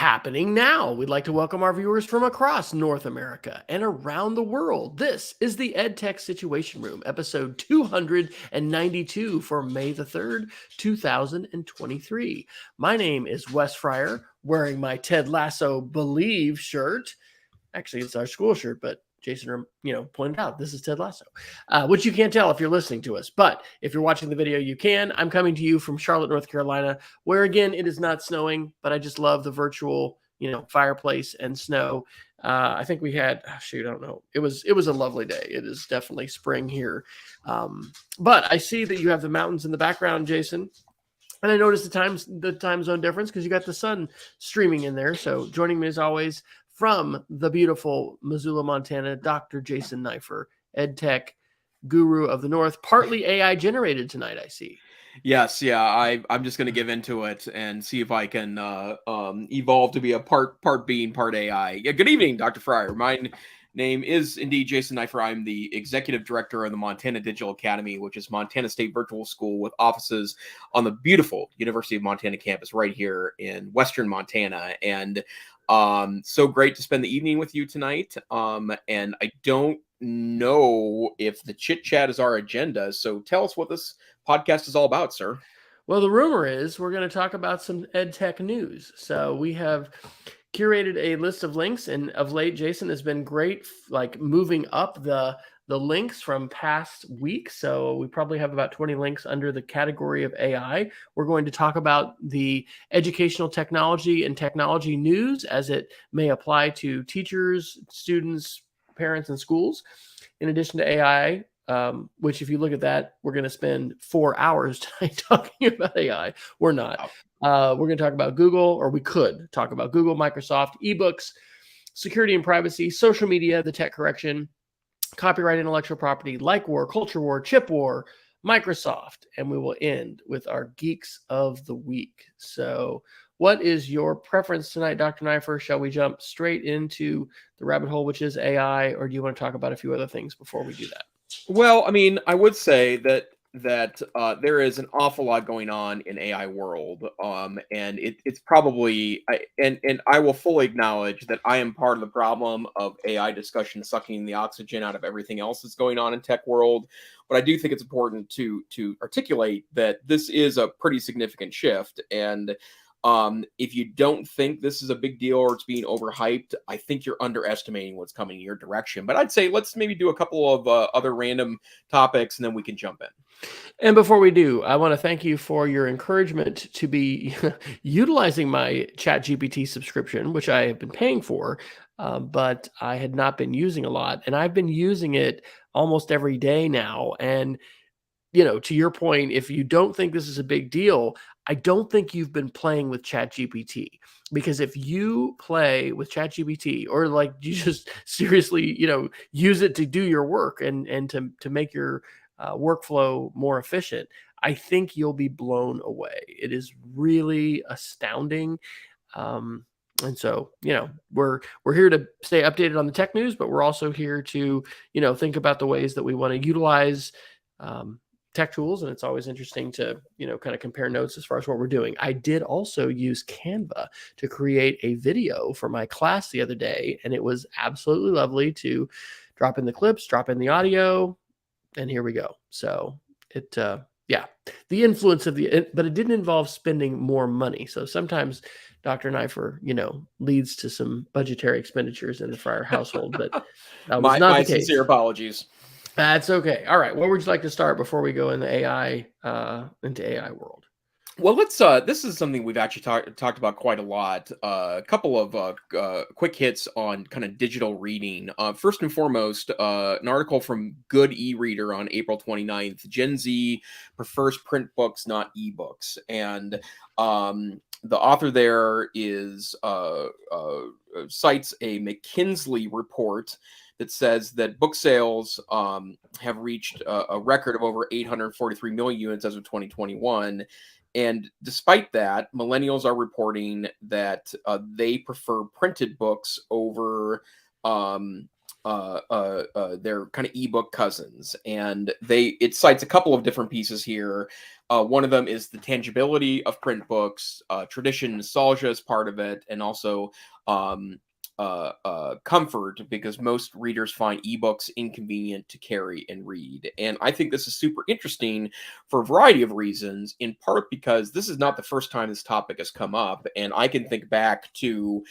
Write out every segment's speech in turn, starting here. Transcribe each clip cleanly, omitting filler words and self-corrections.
happening now. We'd like to welcome our viewers from across North America and around the world. This is the EdTech Situation Room, episode 292 for May the 3rd, 2023. My name is Wes Fryer, wearing my Ted Lasso Believe shirt. Actually, it's our school shirt, but Jason, pointed out this is Ted Lasso, which you can't tell if you're listening to us. But if you're watching the video, you can. I'm coming to you from Charlotte, North Carolina, where again it is not snowing, but I just love the virtual, fireplace and snow. I think we had, I don't know. It was a lovely day. It is definitely spring here, but I see that you have the mountains in the background, Jason. And I noticed the time zone difference because you got the sun streaming in there. So joining me as always from the beautiful Missoula, Montana, Dr. Jason Neiffer, EdTech guru of the North, partly AI generated tonight, I see. Yes, yeah, I'm just going to give into it and see if I can evolve to be a part being, part AI. Yeah, good evening, Dr. Fryer. My name is indeed Jason Neiffer. I'm the executive director of the Montana Digital Academy, which is Montana State Virtual School with offices on the beautiful University of Montana campus right here in Western Montana. And so great to spend the evening with you tonight. And I don't know if the chit chat is our agenda. So tell us what this podcast is all about, sir. Well, the rumor is we're going to talk about some EdTech news. So we have curated a list of links, and of late, Jason has been great, like moving up the links from past weeks. So we probably have about 20 links under the category of AI. We're going to talk about the educational technology and technology news as it may apply to teachers, students, parents, and schools. In addition to AI, which if you look at that, we're going to spend 4 hours tonight talking about AI. We're not. We're going to talk about Google, or we could talk about Google, Microsoft, ebooks, security and privacy, social media, the tech correction, copyright, intellectual property, like war, culture war, chip war, Microsoft, and we will end with our geeks of the week. So what is your preference tonight, Dr. Neiffer? Shall we jump straight into the rabbit hole, which is AI, or do you want to talk about a few other things before we do that? Well, I mean, I would say that there is an awful lot going on in AI world, and it's probably and I will fully acknowledge that I am part of the problem of AI discussion sucking the oxygen out of everything else that's going on in tech world. But I do think it's important to articulate that this is a pretty significant shift, and if you don't think this is a big deal or it's being overhyped, I think you're underestimating what's coming in your direction. But I'd say let's maybe do a couple of other random topics and then we can jump in. And before we do, I want to thank you for your encouragement to be utilizing my ChatGPT subscription, which I have been paying for, but I had not been using a lot. And I've been using it almost every day now. And to your point, if you don't think this is a big deal, I don't think you've been playing with ChatGPT, because if you play with ChatGPT, or like you just seriously, use it to do your work and to make your workflow more efficient, I think you'll be blown away. It is really astounding. And so, we're here to stay updated on the tech news, but we're also here to, think about the ways that we want to utilize tech tools. And it's always interesting to, kind of compare notes as far as what we're doing. I did also use Canva to create a video for my class the other day, and it was absolutely lovely to drop in the clips, drop in the audio, and here we go. So the influence but it didn't involve spending more money. So sometimes Dr. Neiffer, leads to some budgetary expenditures in the Fryer household, but that was not the case. My sincere apologies. That's okay. All right. Where would you like to start before we go into AI world? Well, let's. This is something we've actually talked about quite a lot. A couple of quick hits on kind of digital reading. First and foremost, an article from Good E-Reader on April 29th. Gen Z prefers print books, not ebooks, and the author there is cites a McKinsey report that says that book sales have reached a record of over 843 million units as of 2021. And despite that, millennials are reporting that they prefer printed books over they're kind of ebook cousins, and it cites a couple of different pieces here. One of them is the tangibility of print books, tradition, nostalgia is part of it, and also um, comfort, because most readers find ebooks inconvenient to carry and read. And I think this is super interesting for a variety of reasons, in part because this is not the first time this topic has come up. And I can think back to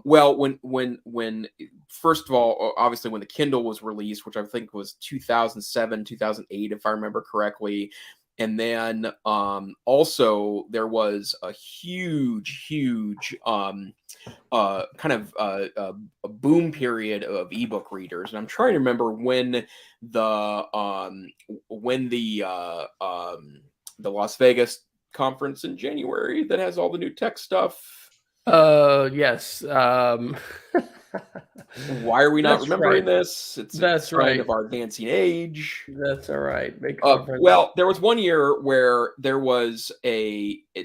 well, when first of all, obviously when the Kindle was released, which I think was 2007, 2008, if I remember correctly. And then also there was a huge kind of a boom period of ebook readers. And I'm trying to remember the Las Vegas conference in January that has all the new tech stuff. Yes. Why are we not That's remembering right. this? It's a That's sign right. of our advancing age. That's all right. Big conference. Well, there was one year where there was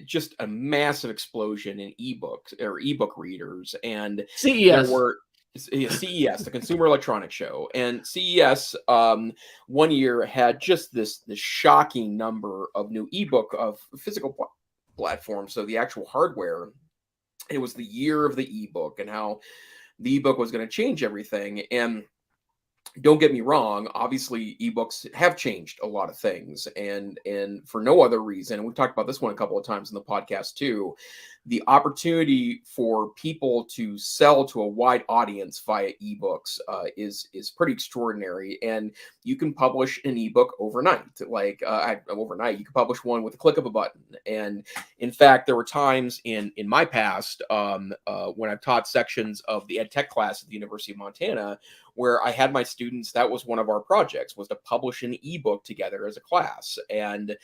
just a massive explosion in ebooks or ebook readers, and there CES. were CES, the Consumer Electronics Show, and CES one year had just this shocking number of new ebook of physical platforms. So the actual hardware. It was the year of the ebook and how the ebook was going to change everything. And don't get me wrong, obviously ebooks have changed a lot of things, and for no other reason, and we've talked about this one a couple of times in the podcast too, the opportunity for people to sell to a wide audience via ebooks is pretty extraordinary. And you can publish an ebook overnight, like overnight you can publish one with a click of a button. And in fact, there were times in my past when I've taught sections of the EdTech class at the University of Montana, where I had my students, that was one of our projects, was to publish an ebook together as a class. And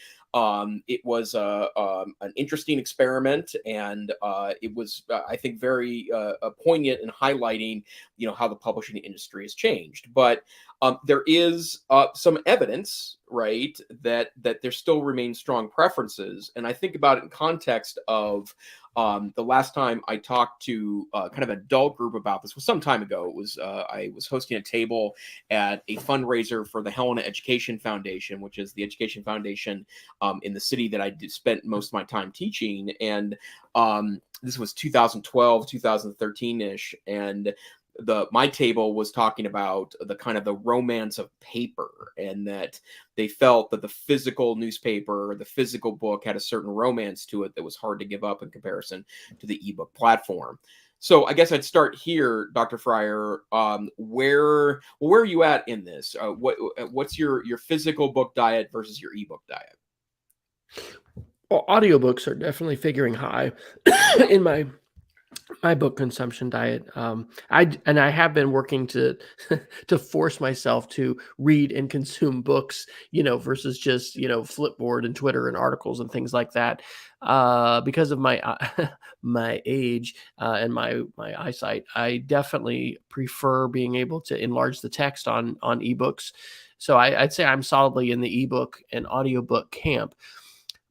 it was an interesting experiment, and it was, I think, very poignant in highlighting, how the publishing industry has changed. But there is some evidence, right, that there still remain strong preferences. And I think about it in context of the last time I talked to kind of an adult group about this was some time ago. It was I was hosting a table at a fundraiser for the Helena Education Foundation, which is the education foundation in the city that I spent most of my time teaching. And this was 2012, 2013-ish. And my table was talking about the kind of the romance of paper, and that they felt that the physical newspaper or the physical book had a certain romance to it that was hard to give up in comparison to the ebook platform. So I guess I'd start here, Dr. Fryer. Where are you at in this? What's your physical book diet versus your ebook diet? Well, audiobooks are definitely figuring high in my book consumption diet. I have been working to to force myself to read and consume books, versus just Flipboard and Twitter and articles and things like that. Because of my my age and my eyesight, I definitely prefer being able to enlarge the text on ebooks. So I'd say I'm solidly in the ebook and audiobook camp.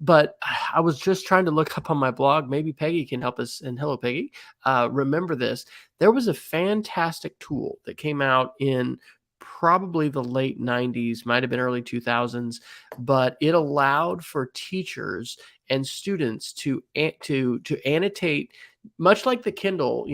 But I was just trying to look up on my blog. Maybe Peggy can help us. And hello, Peggy. Remember this. There was a fantastic tool that came out in probably the late 90s, might have been early 2000s, but it allowed for teachers and students to annotate, much like the Kindle,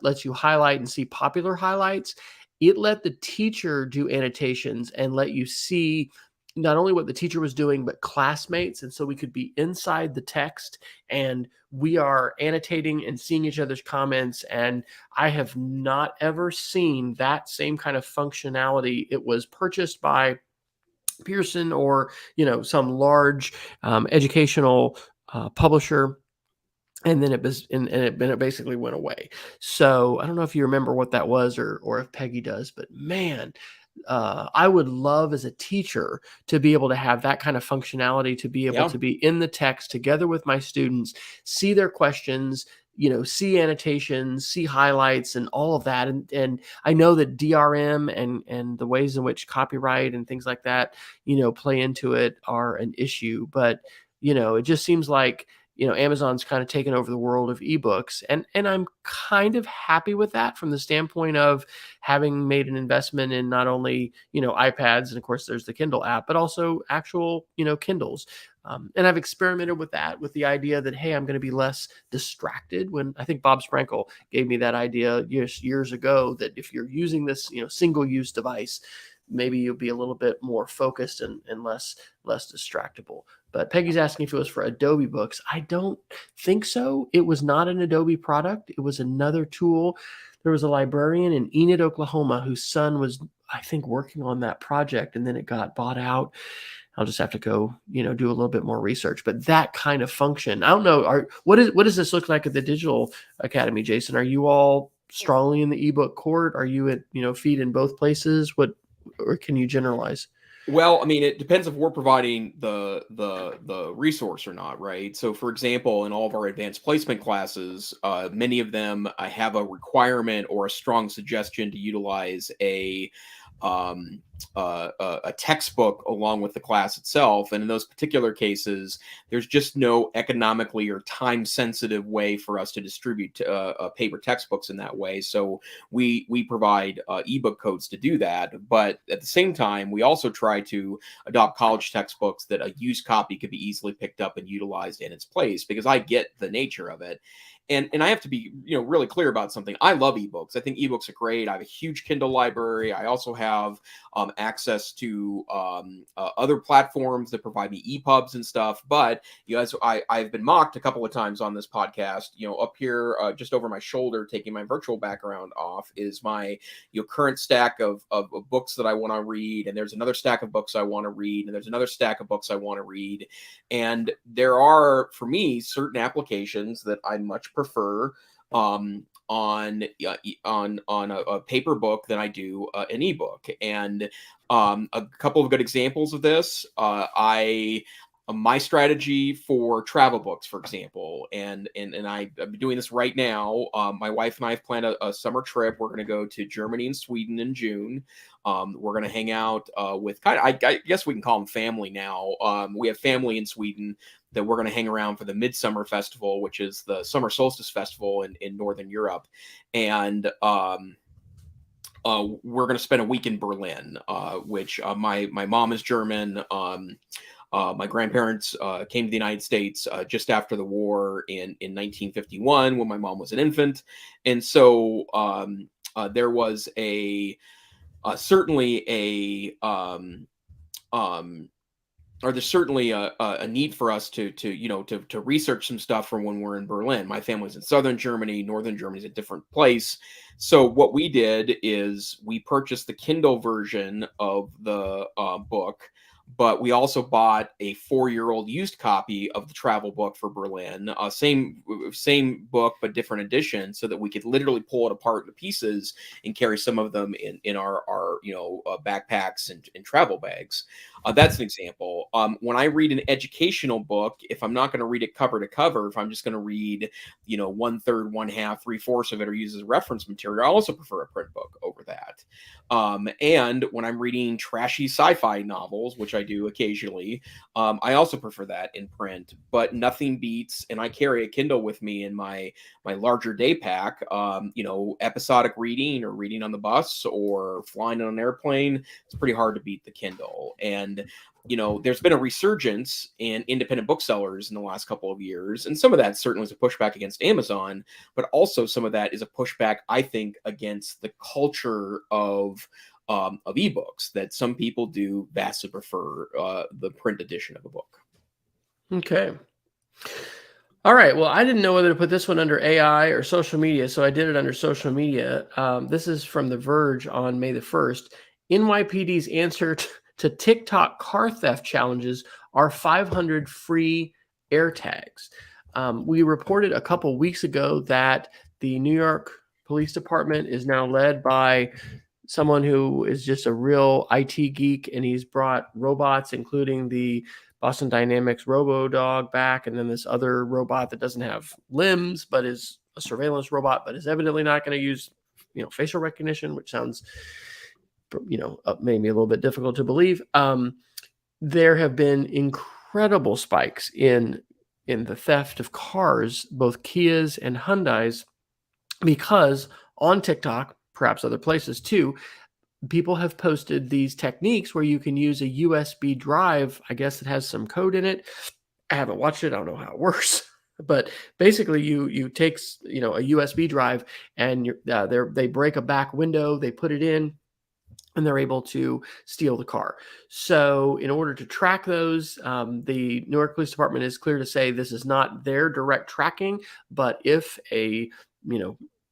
lets you highlight and see popular highlights. It let the teacher do annotations and let you see not only what the teacher was doing, but classmates. And so we could be inside the text and we are annotating and seeing each other's comments. And I have not ever seen that same kind of functionality. It was purchased by Pearson or, some large educational publisher. And then it basically went away. So I don't know if you remember what that was or if Peggy does, but man, I would love as a teacher to be able to have that kind of functionality, to be able Yeah. to be in the text together with my students, see their questions, see annotations, see highlights and all of that. And I know that DRM and the ways in which copyright and things like that, play into it are an issue, but it just seems like Amazon's kind of taken over the world of ebooks, and I'm kind of happy with that from the standpoint of having made an investment in not only iPads, and of course there's the Kindle app, but also actual Kindles. And I've experimented with that, with the idea that, hey, I'm going to be less distracted. When I think Bob Sprankle gave me that idea years ago, that if you're using this single-use device, maybe you'll be a little bit more focused and less distractible. But Peggy's asking if it was for Adobe Books. I don't think so. It was not an Adobe product. It was another tool. There was a librarian in Enid, Oklahoma, whose son was, I think, working on that project, and then it got bought out. I'll just have to go, do a little bit more research. But that kind of function, I don't know. What does this look like at the Digital Academy, Jason? Are you all strongly in the ebook court? Are you at feed in both places? Or can you generalize? Well, I mean, it depends if we're providing the resource or not, right? So, for example, in all of our advanced placement classes, many of them have a requirement or a strong suggestion to utilize a textbook along with the class itself. And in those particular cases, there's just no economically or time sensitive way for us to distribute paper textbooks in that way. So we provide ebook codes to do that. But at the same time, we also try to adopt college textbooks that a used copy could be easily picked up and utilized in its place, because I get the nature of it. And I have to be, really clear about something. I love ebooks. I think ebooks are great. I have a huge Kindle library. I also have access to other platforms that provide me EPUBs and stuff. But as I've been mocked a couple of times on this podcast, up here just over my shoulder, taking my virtual background off, is my current stack of books that I want to read. And there's another stack of books I want to read. And there's another stack of books I want to read. And there are, for me, certain applications that I much prefer on a paper book than I do an ebook. And a couple of good examples of this, my strategy for travel books, for example, and I'm doing this right now. My wife and I have planned a summer trip. We're going to go to Germany and Sweden in June. We're going to hang out with I guess we can call them family now. We have family in Sweden that we're going to hang around for the Midsummer Festival, which is the summer solstice festival in Northern Europe. And we're going to spend a week in Berlin, which my mom is German. My grandparents came to the United States just after the war in 1951, when my mom was an infant. And so there was certainly a need for us to research some stuff from when we're in Berlin. My family's in southern Germany, northern Germany's a different place. So what we did is we purchased the Kindle version of the book, but we also bought a 4-year-old used copy of the travel book for Berlin, same book but different edition, so that we could literally pull it apart into pieces and carry some of them in our backpacks and travel bags. That's an example. When I read an educational book, if I'm not going to read it cover to cover, if I'm just going to read 1/3, 1/2, 3/4 of it, or use as reference material, I also prefer a print book over that. And when I'm reading trashy sci-fi novels, which I do occasionally, I also prefer that in print. But nothing beats, and I carry a Kindle with me in my larger day pack, episodic reading or reading on the bus or flying on an airplane. It's pretty hard to beat the Kindle. And there's been a resurgence in independent booksellers in the last couple of years. And some of that certainly is a pushback against Amazon, but also some of that is a pushback, I think, against the culture of ebooks, that some people do vastly prefer the print edition of a book. Okay. All right. Well, I didn't know whether to put this one under AI or social media, so I did it under social media. This is from The Verge on May the 1st. NYPD's answer to TikTok car theft challenges are 500 free AirTags. We reported a couple weeks ago that the New York Police Department is now led by someone who is just a real IT geek, and he's brought robots, including the Boston Dynamics Robo-Dog back, and then this other robot that doesn't have limbs but is a surveillance robot, but is evidently not going to use facial recognition, which sounds maybe a little bit difficult to believe. There have been incredible spikes in in the theft of cars, both Kias and Hyundais, because on TikTok, perhaps other places too, people have posted these techniques where you can use a USB drive. I guess it has some code in it. I haven't watched it. I don't know how it works. But basically, you take a USB drive, and they break a back window, they put it in, and they're able to steal the car. So in order to track those, the Newark Police Department is clear to say this is not their direct tracking, but if a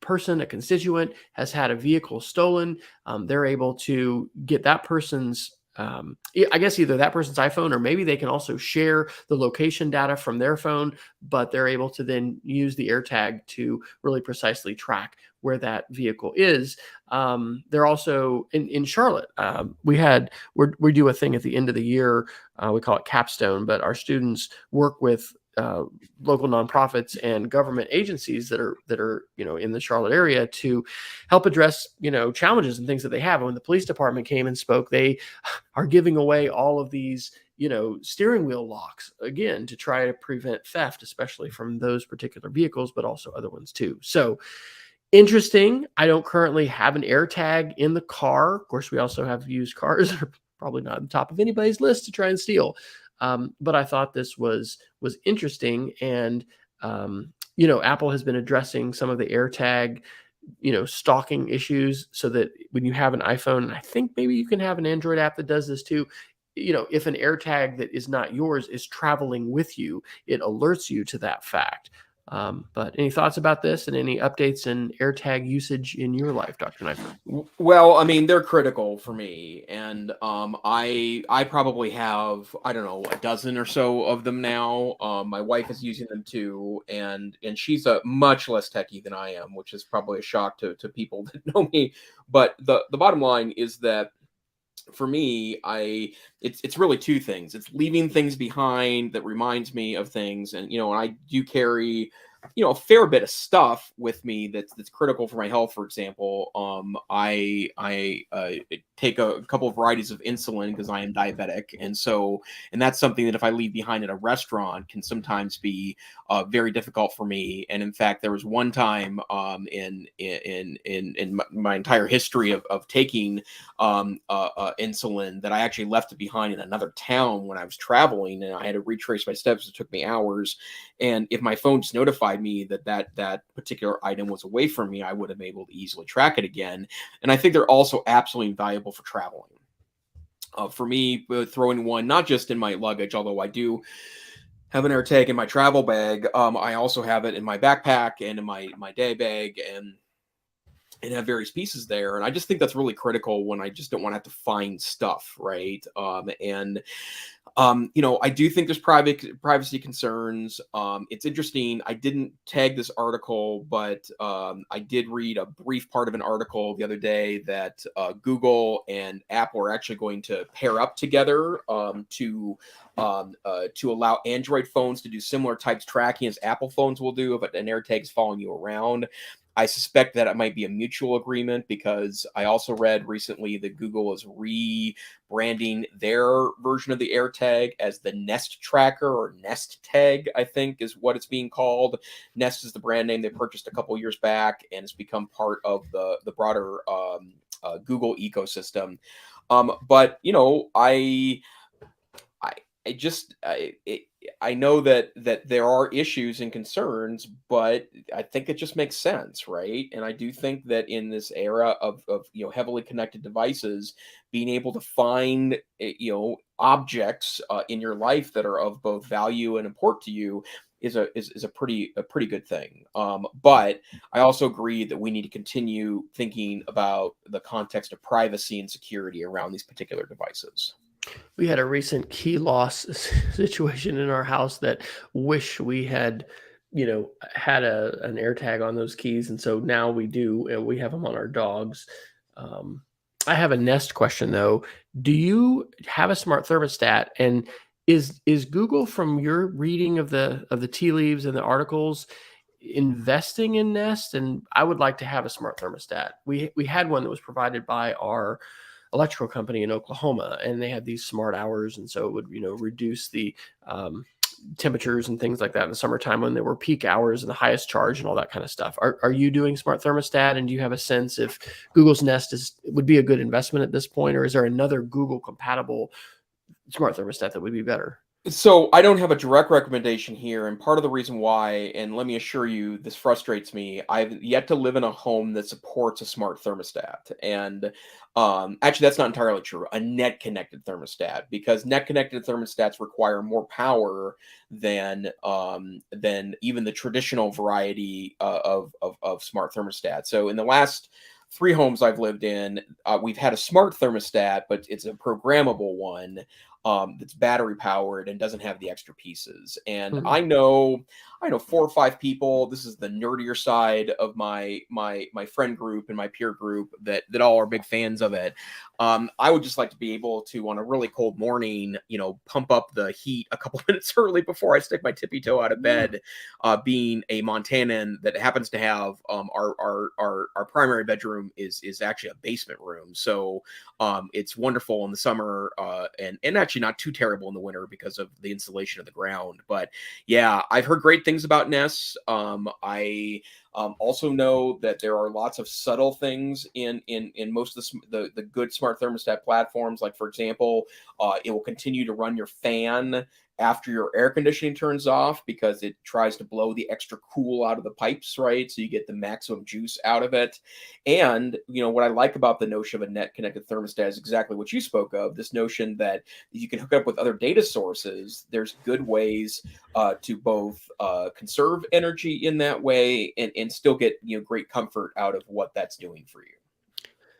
person, a constituent, has had a vehicle stolen, they're able to get that person's I guess either that person's iPhone, or maybe they can also share the location data from their phone, but they're able to then use the AirTag to really precisely track where that vehicle is. They're also in Charlotte. We do a thing at the end of the year. We call it Capstone, but our students work with local nonprofits and government agencies that are in the Charlotte area to help address challenges and things that they have. And when the police department came and spoke, they are giving away all of these steering wheel locks, again, to try to prevent theft, especially from those particular vehicles, but also other ones too. So interesting. I don't currently have an AirTag in the car. Of course, we also have used cars that are probably not on the top of anybody's list to try and steal. But I thought this was interesting. And, Apple has been addressing some of the AirTag, stalking issues, so that when you have an iPhone, and I think maybe you can have an Android app that does this too, if an AirTag that is not yours is traveling with you, it alerts you to that fact. But any thoughts about this, and any updates in AirTag usage in your life, Dr. Neiffer? Well, I mean, they're critical for me, and I probably have, I don't know, a dozen or so of them now. My wife is using them too, and she's a much less techie than I am, which is probably a shock to people that know me. But the bottom line is that for me, it's really two things. It's leaving things behind that reminds me of things, and I do carry a fair bit of stuff with me that's critical for my health. For example, I take a couple of varieties of insulin because I am diabetic, and that's something that if I leave behind at a restaurant can sometimes be very difficult for me. And in fact, there was one time in my entire history of taking insulin that I actually left it behind in another town when I was traveling, and I had to retrace my steps. It took me hours, and if my phone just notified me that particular item was away from me, I would have been able to easily track it again. And I think they're also absolutely invaluable for traveling. For me, throwing one not just in my luggage, although I do have an AirTag in my travel bag, I also have it in my backpack and in my day bag, and have various pieces there. And I just think that's really critical when I just don't want to have to find stuff, right? I do think there's privacy concerns. It's interesting. I didn't tag this article, but I did read a brief part of an article the other day that Google and Apple are actually going to pair up together to allow Android phones to do similar types tracking as Apple phones will do if an AirTag is following you around. I suspect that it might be a mutual agreement, because I also read recently that Google is rebranding their version of the AirTag as the Nest Tracker, or Nest Tag, I think is what it's being called. Nest is the brand name they purchased a couple years back, and it's become part of the broader Google ecosystem. But I know that there are issues and concerns, but I think it just makes sense, right? And I do think that in this era of heavily connected devices, being able to find objects in your life that are of both value and import to you is a pretty good thing. But I also agree that we need to continue thinking about the context of privacy and security around these particular devices. We had a recent key loss situation in our house that wish we had, had an AirTag on those keys, and so now we do, and we have them on our dogs. Um, I have a Nest question though. Do you have a smart thermostat? And is Google, from your reading of the tea leaves and the articles, investing in Nest? And I would like to have a smart thermostat. We had one that was provided by our electrical company in Oklahoma, and they had these smart hours, and so it would reduce the temperatures and things like that in the summertime when there were peak hours and the highest charge and all that kind of stuff. Are you doing smart thermostat, and do you have a sense if Google's Nest would be a good investment at this point, or is there another Google compatible smart thermostat that would be better? So I don't have a direct recommendation here, and part of the reason why, and let me assure you, this frustrates me. I've yet to live in a home that supports a smart thermostat, and actually, that's not entirely true. A net connected thermostat, because net connected thermostats require more power than even the traditional variety of smart thermostats. So in the last 3 homes I've lived in, we've had a smart thermostat, but it's a programmable one that's battery powered and doesn't have the extra pieces. And Hmm. I know 4 or 5 people. This is the nerdier side of my friend group and my peer group that all are big fans of it. I would just like to be able to, on a really cold morning, pump up the heat a couple minutes early before I stick my tippy toe out of bed. Being a Montanan that happens to have our primary bedroom is actually a basement room, so it's wonderful in the summer, and actually not too terrible in the winter because of the insulation of the ground. But yeah, I've heard great things about Nest. I also know that there are lots of subtle things in most of the good smart thermostat platforms. Like, for example, it will continue to run your fan after your air conditioning turns off, because it tries to blow the extra cool out of the pipes, right? So you get the maximum juice out of it. And what I like about the notion of a net connected thermostat is exactly what you spoke of, this notion that you can hook up with other data sources. There's good ways to both conserve energy in that way, and still get great comfort out of what that's doing for you.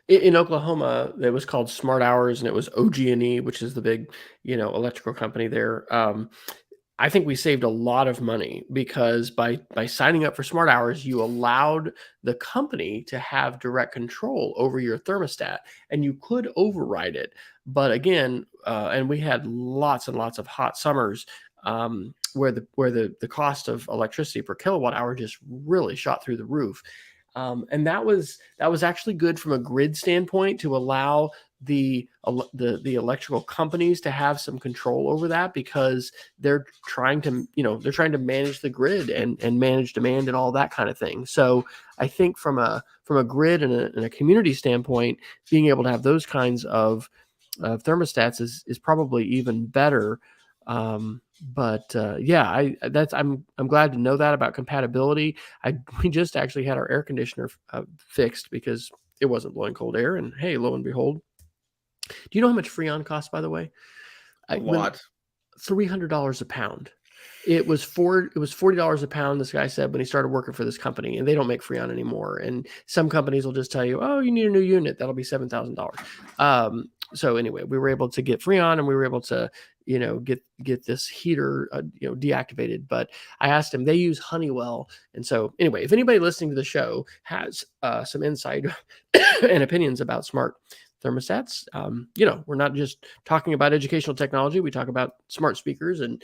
In Oklahoma, it was called Smart Hours, and it was OG&E, which is the big, electrical company there. I think we saved a lot of money because by signing up for Smart Hours, you allowed the company to have direct control over your thermostat, and you could override it. But again, and we had lots and lots of hot summers, where the cost of electricity per kilowatt hour just really shot through the roof. And that was actually good from a grid standpoint to allow the electrical companies to have some control over that, because they're trying to manage the grid and manage demand and all that kind of thing. So I think from a grid and a community standpoint, being able to have those kinds of thermostats is probably even better. But yeah, I'm glad to know that about compatibility. We just actually had our air conditioner fixed because it wasn't blowing cold air, and hey, lo and behold, do you know how much Freon costs, by the way? A When lot. $300 a pound. It was $40 a pound, this guy said, when he started working for this company, and they don't make Freon anymore. And some companies will just tell you, oh, you need a new unit. That'll be $7,000. So anyway, we were able to get Freon, and we were able to, get this heater, deactivated. But I asked him, they use Honeywell. And so anyway, if anybody listening to the show has some insight and opinions about smart thermostats, we're not just talking about educational technology. We talk about smart speakers and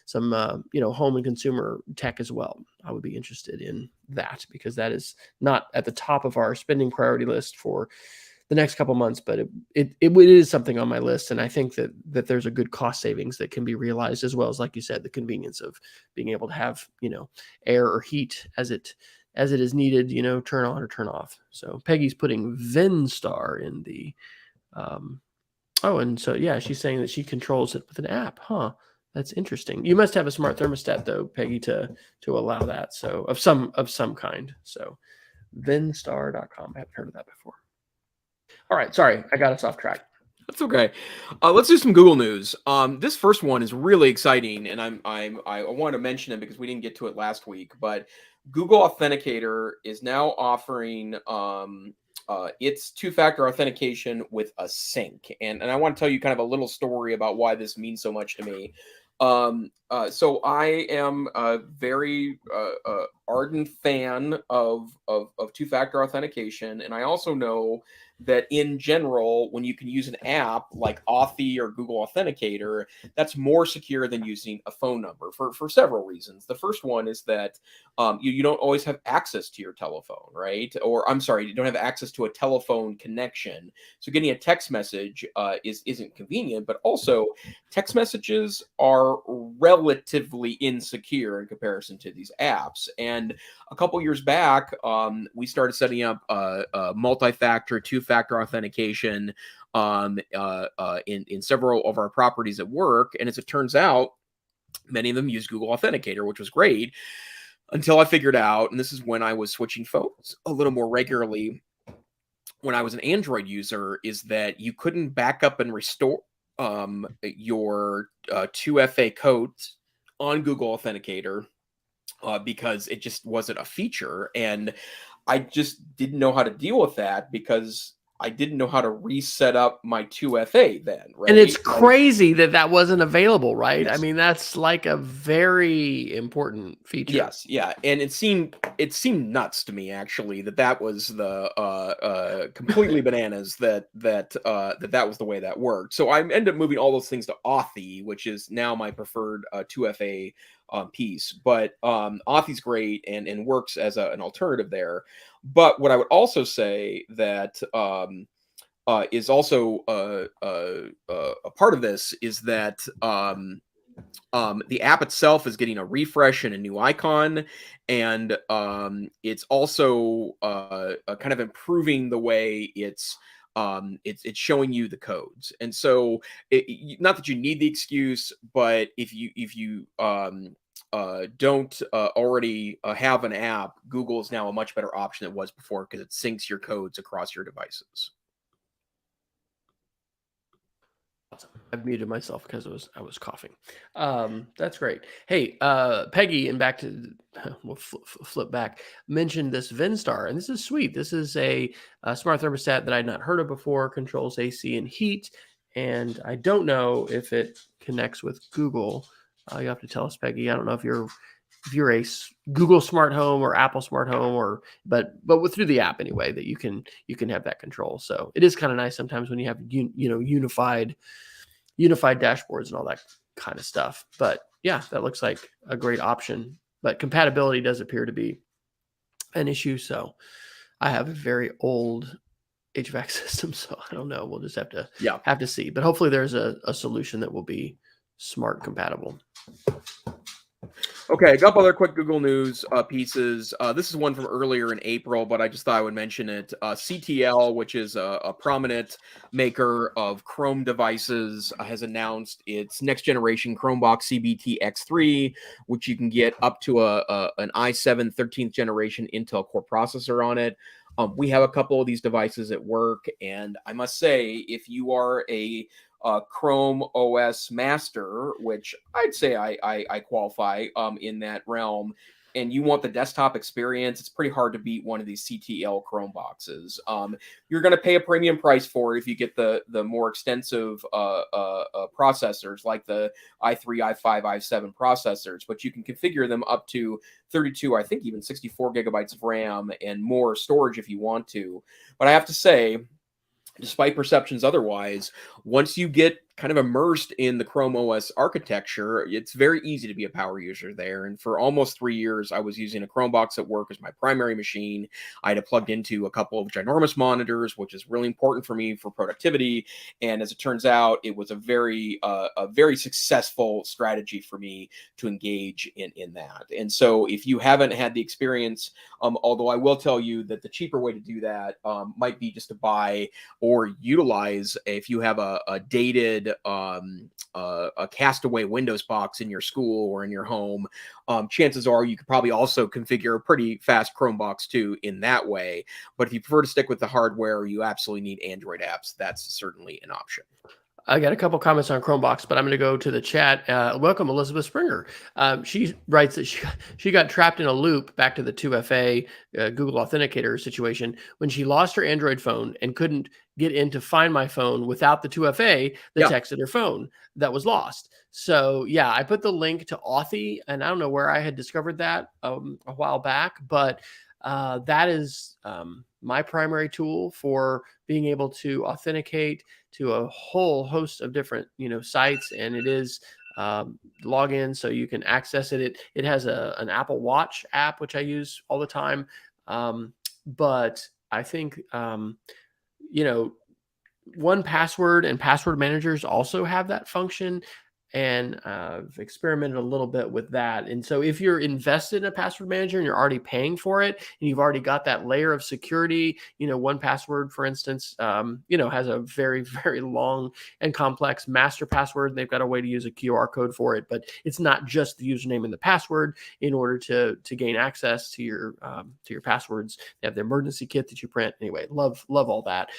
some home and consumer tech as well. I would be interested in that, because that is not at the top of our spending priority list for the next couple months, but it is something on my list. And I think that there's a good cost savings that can be realized, as well as, like you said, the convenience of being able to have air or heat as it is needed, turn on or turn off. So Peggy's putting Venstar in the oh, and so yeah, she's saying that she controls it with an app. Huh. That's interesting. You must have a smart thermostat though, Peggy, to allow that. So of some kind. So Venstar.com. I haven't heard of that before. All right, sorry, I got us off track. That's okay. Let's do some Google news. This first one is really exciting, and I want to mention it because we didn't get to it last week. But Google Authenticator is now offering its two-factor authentication with a sync, and I want to tell you kind of a little story about why this means so much to me. So I am a very ardent fan of two-factor authentication, and I also know that in general, when you can use an app like Authy or Google Authenticator, that's more secure than using a phone number for several reasons. The first one is that you don't always have access to your telephone, right? Or I'm sorry, you don't have access to a telephone connection. So getting a text message isn't convenient, but also text messages are relatively insecure in comparison to these apps. And a couple years back, we started setting up multi-factor, two-factor authentication in several of our properties at work. And as it turns out, many of them use Google Authenticator, which was great until I figured out, and this is when I was switching phones a little more regularly when I was an Android user, is that you couldn't back up and restore your 2FA codes on Google Authenticator because it just wasn't a feature. And I just didn't know how to deal with that because I didn't know how to reset up my 2FA then, right? And it's crazy that that wasn't available, right? Yes. I mean, that's like a very important feature. Yes, yeah, and it seemed nuts to me actually that was the completely bananas that was the way that worked. So I ended up moving all those things to Authy, which is now my preferred 2FA piece. But Authy's great and works as an alternative there. But what I would also say that is also a part of this is that the app itself is getting a refresh and a new icon, and it's also kind of improving the way it's showing you the codes. And so, not that you need the excuse, but if you don't already have an app, Google is now a much better option than it was before because it syncs your codes across your devices. I've muted myself because I was coughing. That's great. Hey, Peggy, and back to we'll flip back. Mentioned this Vinstar, and this is sweet. This is a smart thermostat that I'd not heard of before. Controls AC and heat, and I don't know if it connects with Google. You have to tell us, Peggy. I don't know if you're a Google Smart Home or Apple Smart Home, but through the app anyway, that you can have that control. So it is kind of nice sometimes when you have unified dashboards and all that kind of stuff. But yeah, that looks like a great option. But compatibility does appear to be an issue. So I have a very old HVAC system, so I don't know. We'll just have to see. But hopefully there's a solution that will be smart compatible. Okay, a couple other quick Google News pieces. This is one from earlier in April, but I just thought I would mention it. CTL, which is a prominent maker of Chrome devices, has announced its next generation Chromebox CBT X3, which you can get up to an i7 13th generation Intel Core processor on it. We have a couple of these devices at work, and I must say, if you are a Chrome OS master, which I'd say I qualify in that realm, and you want the desktop experience, it's pretty hard to beat one of these CTL Chrome boxes. You're going to pay a premium price for it if you get the more extensive processors like the i3, i5, i7 processors, but you can configure them up to 32, I think even 64 gigabytes of RAM and more storage if you want to. But I have to say, despite perceptions otherwise, once you get kind of immersed in the Chrome OS architecture, it's very easy to be a power user there. And for almost 3 years, I was using a Chromebox at work as my primary machine. I had it plugged into a couple of ginormous monitors, which is really important for me for productivity. And as it turns out, it was a very successful strategy for me to engage in that. And so if you haven't had the experience, although I will tell you that the cheaper way to do that might be just to buy or utilize, if you have a dated a castaway Windows box in your school or in your home, chances are you could probably also configure a pretty fast Chromebox too in that way. But if you prefer to stick with the hardware, or you absolutely need Android apps, that's certainly an option. I got a couple comments on Chromebox, but I'm going to go to the chat. Welcome, Elizabeth Springer. She writes that she got trapped in a loop, back to the 2FA Google Authenticator situation, when she lost her Android phone and couldn't get in to find my phone without the 2FA that texted her phone that was lost. So yeah, I put the link to Authy, and I don't know where I had discovered that a while back, but that is my primary tool for being able to authenticate to a whole host of different sites, and it is login, so you can access it. It has an Apple Watch app, which I use all the time, but I think 1Password and password managers also have that function. and I've experimented a little bit with that. And so if you're invested in a password manager and you're already paying for it and you've already got that layer of security, 1Password, for instance, has a very, very long and complex master password. And they've got a way to use a QR code for it, but it's not just the username and the password. In order to gain access to your passwords, they have the emergency kit that you print. Anyway, love all that.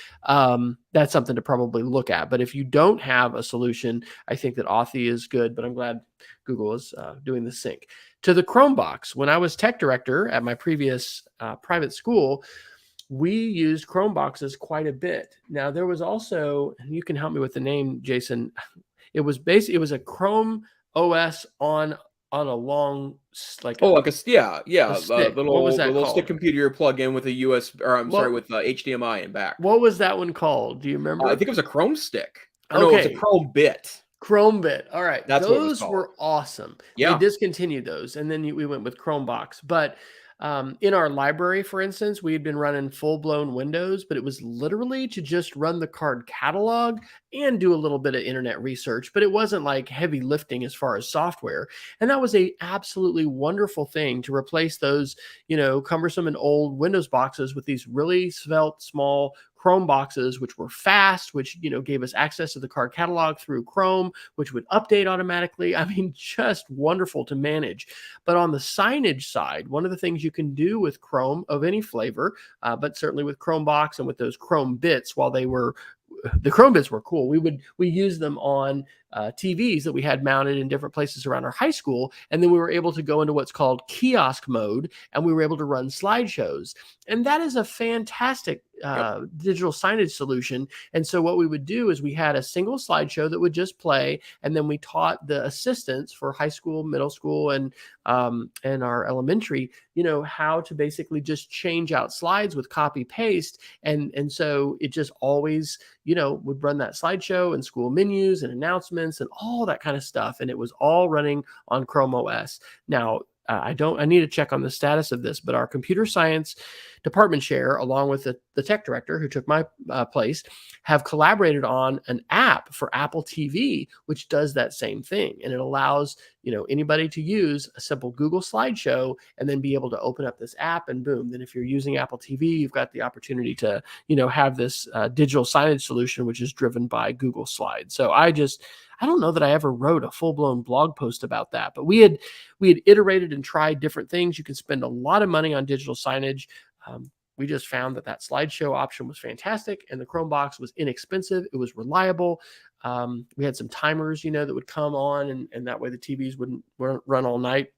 That's something to probably look at. But if you don't have a solution, I think that Authy is good, but I'm glad Google is doing the sync. To the Chromebox, when I was tech director at my previous private school, we used Chromeboxes quite a bit. Now, there was also, and you can help me with the name, Jason, it was a Chrome OS on a long, like Oh, like a stick. What was that little stick called? computer you plug in with a US, or I'm sorry, What with HDMI and back. what was that one called? Do you I remember? think it was a Chrome stick. Or no, it was a Okay. Chrome bit. Chrome bit. All right. That's what it was Those called. were awesome. They Yeah. discontinued those. And then we went with Chromebox. But in our library, for instance, we had been running full blown Windows, but it was literally to just run the card catalog and do a little bit of internet research. But it wasn't like heavy lifting as far as software. And that was a absolutely wonderful thing to replace those, cumbersome and old Windows boxes with these really svelte, small Chrome boxes, which were fast, which gave us access to the card catalog through Chrome, which would update automatically. I mean, just wonderful to manage. But on the signage side, one of the things you can do with Chrome of any flavor, but certainly with Chromebox and with those Chrome bits, while the Chrome bits were cool, we used them on TVs that we had mounted in different places around our high school. And then we were able to go into what's called kiosk mode, and we were able to run slideshows. And that is a fantastic digital signage solution. And so what we would do is we had a single slideshow that would just play, and then we taught the assistants for high school, middle school, and our elementary, how to basically just change out slides with copy paste. And so it just always, would run that slideshow and school menus and announcements and all that kind of stuff. And it was all running on Chrome OS. Now, I need to check on the status of this, but our computer science department chair, along with the tech director who took my place, have collaborated on an app for Apple TV, which does that same thing. And it allows, anybody to use a simple Google slideshow and then be able to open up this app, and boom. Then if you're using Apple TV, you've got the opportunity to, have this digital signage solution, which is driven by Google Slides. So I don't know that I ever wrote a full-blown blog post about that, but we had iterated and tried different things. You can spend a lot of money on digital signage. We just found that slideshow option was fantastic, and the Chromebox was inexpensive. It was reliable. We had some timers, that would come on, and that way the TVs wouldn't run all night.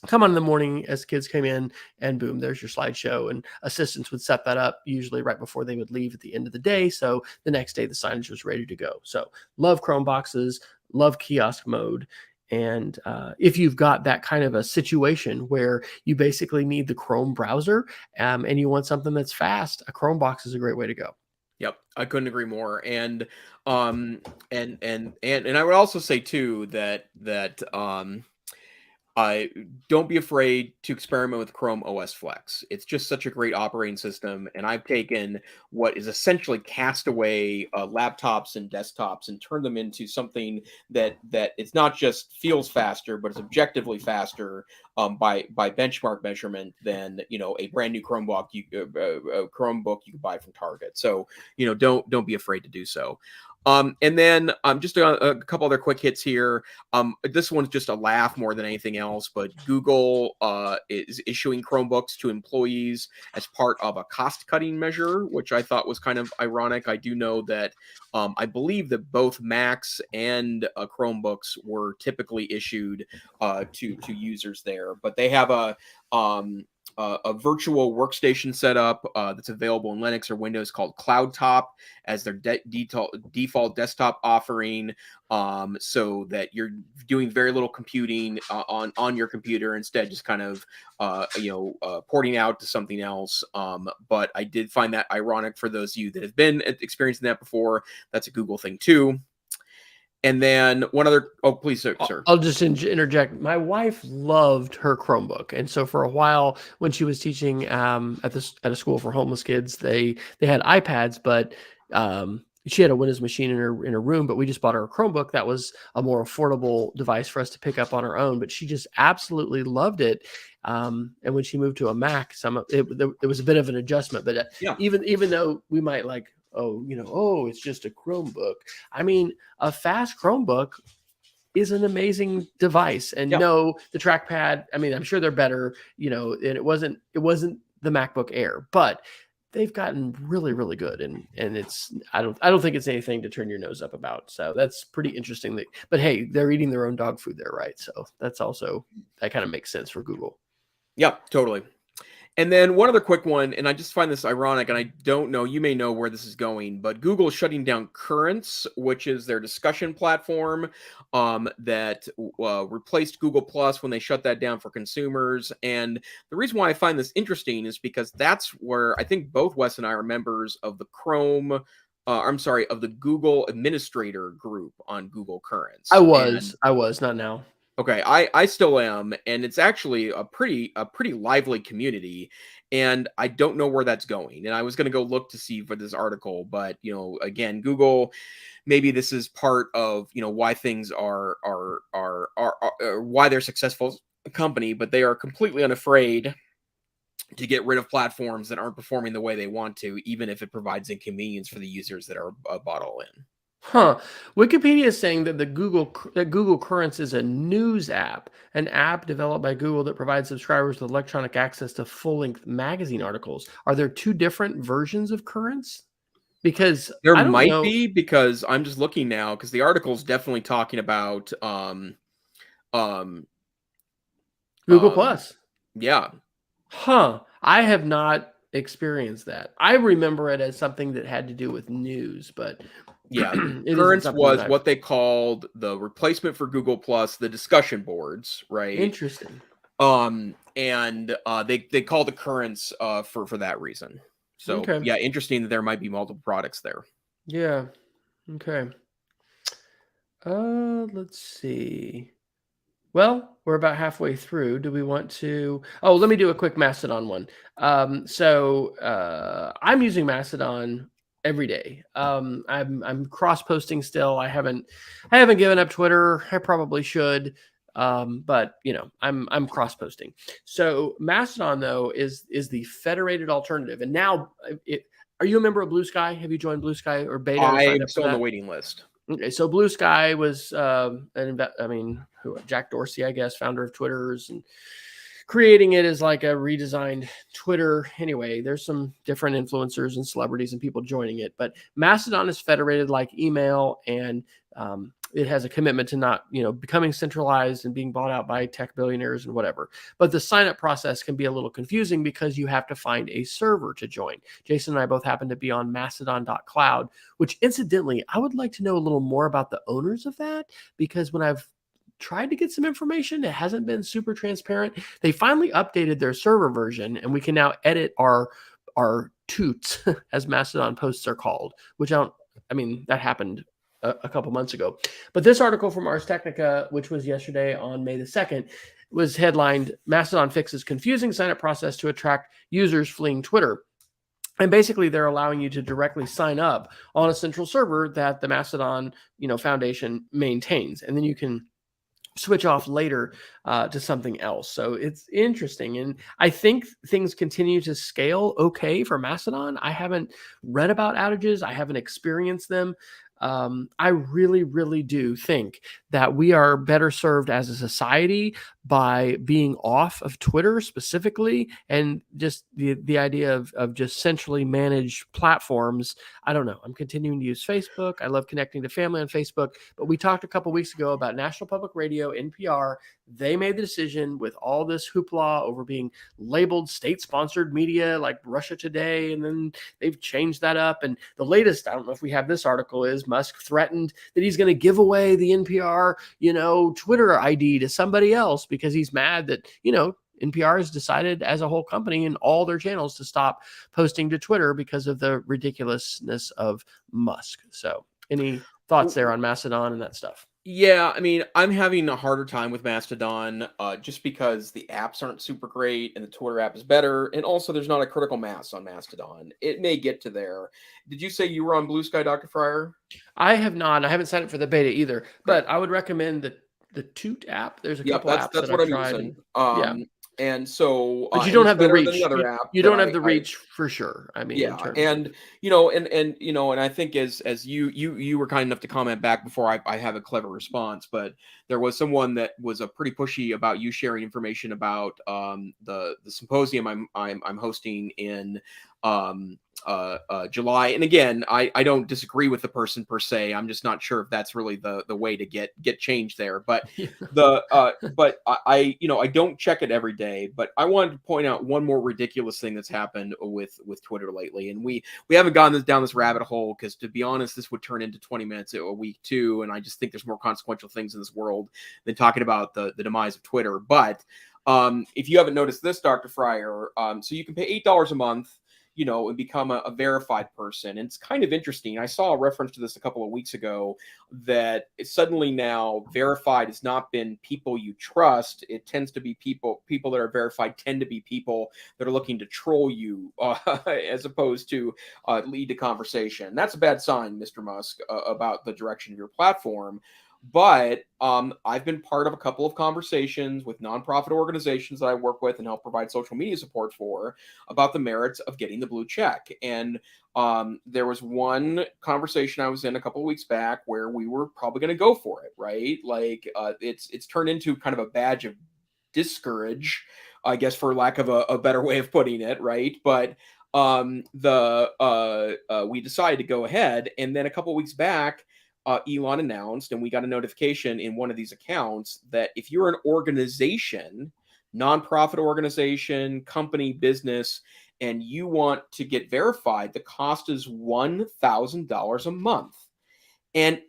Come on in the morning as kids came in, and boom, there's your slideshow. And assistants would set that up usually right before they would leave at the end of the day. So the next day the signage was ready to go. So love Chrome boxes, love kiosk mode. And if you've got that kind of a situation where you basically need the Chrome browser and you want something that's fast, a Chrome box is a great way to go. Yep, I couldn't agree more. And and I would also say too that I don't be afraid to experiment with Chrome OS Flex. It's just such a great operating system, and I've taken what is essentially castaway laptops and desktops and turned them into something that it's not just feels faster, but it's objectively faster by benchmark measurement than a brand new Chromebook Chromebook you could buy from Target. So don't be afraid to do so. And then just a couple other quick hits here. This one's just a laugh more than anything else, but Google is issuing Chromebooks to employees as part of a cost-cutting measure, which I thought was kind of ironic. I do know that I believe that both Macs and Chromebooks were typically issued to users there, but they have a virtual workstation setup that's available in Linux or Windows called CloudTop as their default desktop offering, so that you're doing very little computing on your computer, instead just kind of porting out to something else. But I did find that ironic for those of you that have been experiencing that before. That's a Google thing too. And then one other, oh, please, sir. I'll just interject. My wife loved her Chromebook. And so for a while when she was teaching at a school for homeless kids, they had iPads, but she had a Windows machine in her room, but we just bought her a Chromebook that was a more affordable device for us to pick up on our own. But she just absolutely loved it. And when she moved to a Mac, it was a bit of an adjustment. But Yeah. even though we might like, it's just a Chromebook. I mean, a fast Chromebook is an amazing device. And Yeah. no, the trackpad, I mean, I'm sure they're better, and it wasn't the MacBook Air, but they've gotten really, really good. And I don't think it's anything to turn your nose up about. So that's pretty interesting. But hey, they're eating their own dog food there, right? So that kind of makes sense for Google. Yeah, totally. And then one other quick one, and I just find this ironic, and I don't know, you may know where this is going, but Google is shutting down Currents, which is their discussion platform that replaced Google Plus when they shut that down for consumers. And the reason why I find this interesting is because that's where I think both Wes and I are members of the of the Google Administrator group on Google Currents. I was not now. Okay, I still am, and it's actually a pretty lively community, and I don't know where that's going. And I was going to go look to see for this article, but again, Google, maybe this is part of why things are why they're successful as a company, but they are completely unafraid to get rid of platforms that aren't performing the way they want to, even if it provides inconvenience for the users that are bought all in. Huh. Wikipedia is saying that Google Currents is a news app, an app developed by Google that provides subscribers with electronic access to full-length magazine articles. Are there two different versions of Currents? Because there I don't might know. be, because I'm just looking now, because the article is definitely talking about Google Plus. Yeah. Huh. I have not experienced that. I remember it as something that had to do with news, but yeah, it Currents was what they called the replacement for Google Plus, the discussion boards, right? Interesting. And they called it Currents for that reason. So Okay. yeah, interesting that there might be multiple products there. Yeah. Okay. Let's see. Well, we're about halfway through. Do we want to? Oh, let me do a quick Mastodon one. I'm using Mastodon every day. I'm cross posting still. I haven't given up Twitter. I probably should. But I'm cross posting. So Mastodon though is the federated alternative. And now, are you a member of Blue Sky? Have you joined Blue Sky or beta? I'm still on the waiting list. Okay, so Blue Sky was, Jack Dorsey, I guess, founder of Twitter's, and creating it as like a redesigned Twitter. Anyway, there's some different influencers and celebrities and people joining it, but Mastodon is federated like email, and it has a commitment to not, becoming centralized and being bought out by tech billionaires and whatever. But the sign up process can be a little confusing because you have to find a server to join. Jason and I both happen to be on mastodon.cloud, which incidentally, I would like to know a little more about the owners of that, because when I've tried to get some information, it hasn't been super transparent. They finally updated their server version, and we can now edit our toots, as Mastodon posts are called, which that happened a couple months ago. But this article from Ars Technica, which was yesterday on May the 2nd, was headlined, Mastodon fixes confusing sign-up process to attract users fleeing Twitter. And basically, they're allowing you to directly sign up on a central server that the Mastodon, Foundation maintains. And then you can switch off later to something else. So it's interesting. And I think things continue to scale okay for Mastodon. I haven't read about outages. I haven't experienced them. I really, really do think that we are better served as a society by being off of Twitter specifically, and just the idea of just centrally managed platforms. I don't know. I'm continuing to use Facebook. I love connecting to family on Facebook, but we talked a couple weeks ago about National Public Radio, NPR. They made the decision with all this hoopla over being labeled state-sponsored media like Russia Today, and then they've changed that up. And the latest, I don't know if we have this article, is Musk threatened that he's going to give away the NPR, Twitter ID to somebody else because he's mad that, NPR has decided as a whole company in all their channels to stop posting to Twitter because of the ridiculousness of Musk. So any thoughts there on Mastodon and that stuff? Yeah, I mean, I'm having a harder time with Mastodon, just because the apps aren't super great and the Twitter app is better, and also there's not a critical mass on Mastodon. It may get to there. Did you say you were on Blue Sky, Dr. Fryer? I have not. I haven't signed up for the beta either, Okay. but I would recommend the Toot app. There's a Yep, couple apps that's that what I've I'm tried, using. and yeah, And so but you and don't it's have the better than the reach. other app You that don't have the I reach for sure. I mean, in yeah, terms of and and I think as you were kind enough to comment back before I have a clever response, but there was someone that was a pretty pushy about you sharing information about the symposium I'm hosting in um July. And again, I don't disagree with the person per se. I'm just not sure if that's really the way to get change there. But I don't check it every day. But I wanted to point out one more ridiculous thing that's happened with Twitter lately, and we haven't gone down this rabbit hole because, to be honest, this would turn into 20 minutes a week too. And I just think there's more consequential things in this world than talking about the demise of Twitter. But if you haven't noticed this, Dr. Fryer, so you can pay $8 a month, and become a verified person. And it's kind of interesting. I saw a reference to this a couple of weeks ago that suddenly now verified has not been people you trust. It tends to be people that are verified tend to be people that are looking to troll you, as opposed to lead to conversation. That's a bad sign, Mr. Musk, about the direction of your platform. But I've been part of a couple of conversations with nonprofit organizations that I work with and help provide social media support for about the merits of getting the blue check. And there was one conversation I was in a couple of weeks back where we were probably going to go for it, right? Like it's turned into kind of a badge of discourage, I guess, for lack of a better way of putting it, right? But the we decided to go ahead, and then a couple of weeks back, Elon announced, and we got a notification in one of these accounts that if you're an organization, nonprofit organization, company, business, and you want to get verified, the cost is $1,000 a month. And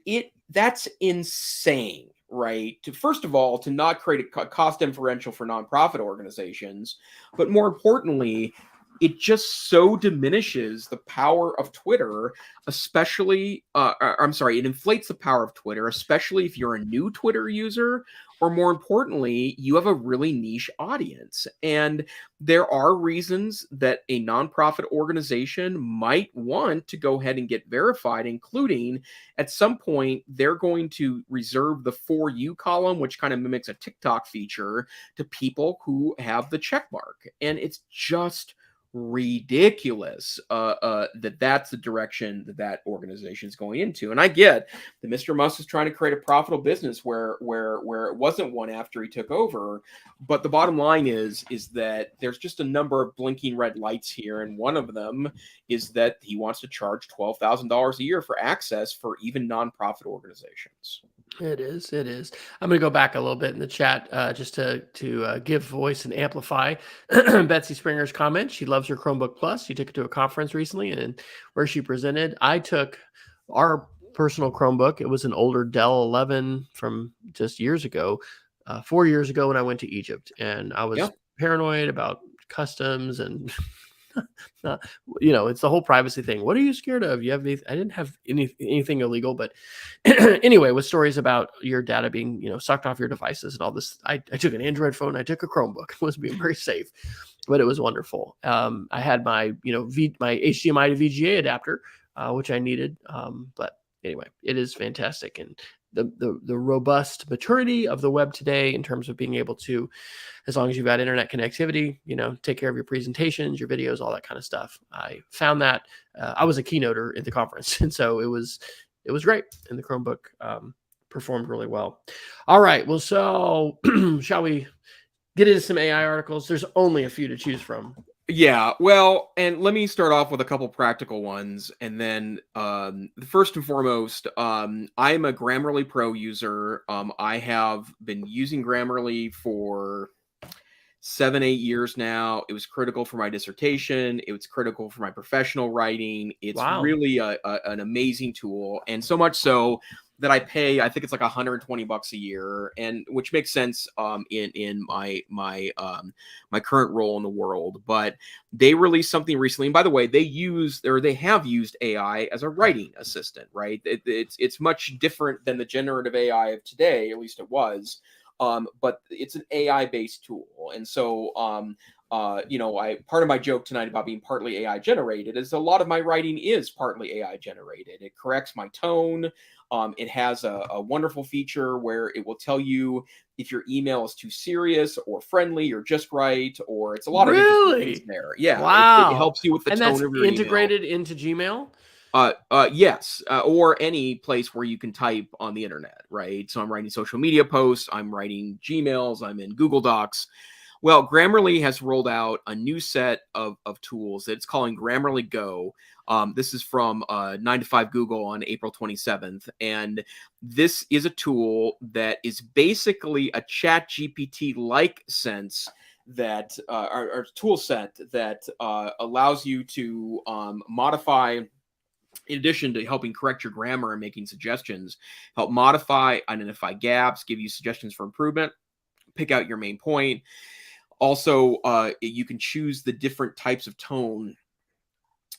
that's insane, right? To first of all, to not create a cost differential for nonprofit organizations, but more importantly, it just so diminishes the power of Twitter, especially, I'm sorry, it inflates the power of Twitter, especially if you're a new Twitter user, or more importantly, you have a really niche audience. And there are reasons that a nonprofit organization might want to go ahead and get verified, including at some point they're going to reserve the for you column, which kind of mimics a TikTok feature, to people who have the check mark. And it's just ridiculous that's the direction that organization is going into. And I get that Mr. Musk is trying to create a profitable business where it wasn't one after he took over. But the bottom line is that there's just a number of blinking red lights here, and one of them is that he wants to charge $12,000 a year for access for even nonprofit organizations. it is. It is. I'm going to go back a little bit in the chat just to give voice and amplify Betsy Springer's comment. She loves her Chromebook Plus. She took it to a conference recently, and where she presented, I took our personal Chromebook. It was an older Dell 11 from just years ago, 4 years ago when I went to Egypt, and I Yeah. was paranoid about customs and uh, it's the whole privacy thing. What are you scared of? You have I didn't have anything illegal, but anyway, with stories about your data being, sucked off your devices and all this, I took an Android phone. I took a Chromebook. It was being very safe, but it was wonderful. I had my, my HDMI to VGA adapter, which I needed. But anyway, it is fantastic. And the robust maturity of the web today in terms of being able to, as long as you've got internet connectivity, take care of your presentations, your videos, all that kind of stuff. I found that I was a keynoter at the conference, and so it was great, and the Chromebook performed really well. All right, well, so shall we get into some AI articles? There's only a few to choose from. Yeah, well, and let me start off with a couple practical ones, and then first and foremost, I'm a Grammarly Pro user. I have been using Grammarly for 7-8 years now. It was critical for my dissertation. It was critical for my professional writing. It's Wow. really an amazing tool, and so much so that I pay. I think it's like $120 a year, and which makes sense in my current role in the world. But they released something recently, and by the way, they have used AI as a writing assistant, right? It's much different than the generative AI of today, at least it was. But it's an AI based tool, and so I part of my joke tonight about being partly AI generated is a lot of my writing is partly AI generated. It corrects my tone. It has a wonderful feature where it will tell you if your email is too serious or friendly or just right, or it's a lot of interesting things Really? there. Yeah, it Wow. helps you with the And tone that's of your email. integrated into Gmail? Yes, or any place where you can type on the internet, right? So I'm writing social media posts, I'm writing Gmails, I'm in Google Docs. Well, Grammarly has rolled out a new set of tools that it's calling Grammarly Go. This is from 9 to 5 Google on April 27th. And this is a tool that is basically a chat GPT like sense that, or tool set that allows you to modify, in addition to helping correct your grammar and making suggestions, help modify, identify gaps, give you suggestions for improvement, pick out your main point. Also, you can choose the different types of tone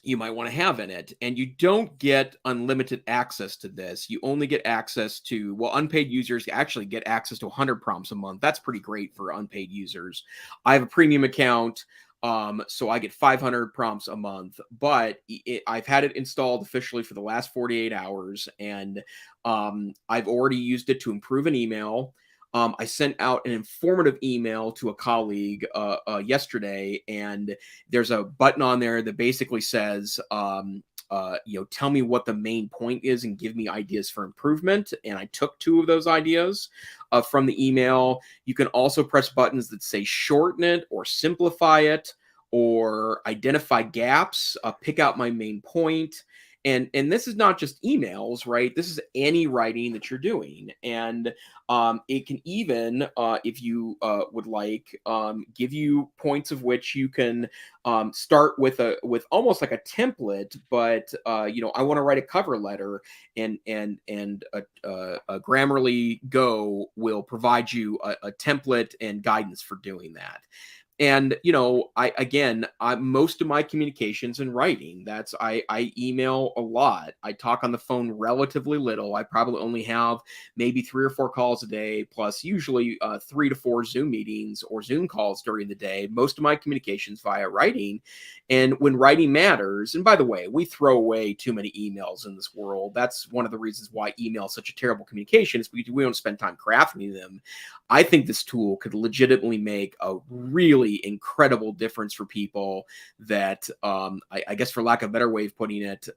you might want to have in it. And you don't get unlimited access to this. You only get access to, well, unpaid users actually get access to 100 prompts a month. That's pretty great for unpaid users. I have a premium account. So I get 500 prompts a month, but I've had it installed officially for the last 48 hours, and I've already used it to improve an email. I sent out an informative email to a colleague yesterday, and there's a button on there that basically says, tell me what the main point is and give me ideas for improvement. And I took 2 of those ideas from the email. You can also press buttons that say shorten it or simplify it or identify gaps, pick out my main point. And this is not just emails, right? This is any writing that you're doing. And it can even, if you would like, give you points of which you can start with almost like a template. But I want to write a cover letter, and Grammarly Go will provide you a template and guidance for doing that. And I most of my communications and writing, I email a lot. I talk on the phone relatively little. I probably only have maybe 3 or 4 calls a day, plus usually 3 to 4 Zoom meetings or Zoom calls during the day. Most of my communications via writing. And when writing matters, and by the way, we throw away too many emails in this world. That's one of the reasons why email is such a terrible communication, is because we don't spend time crafting them. I think this tool could legitimately make a really incredible difference for people that, I guess, for lack of a better way of putting it,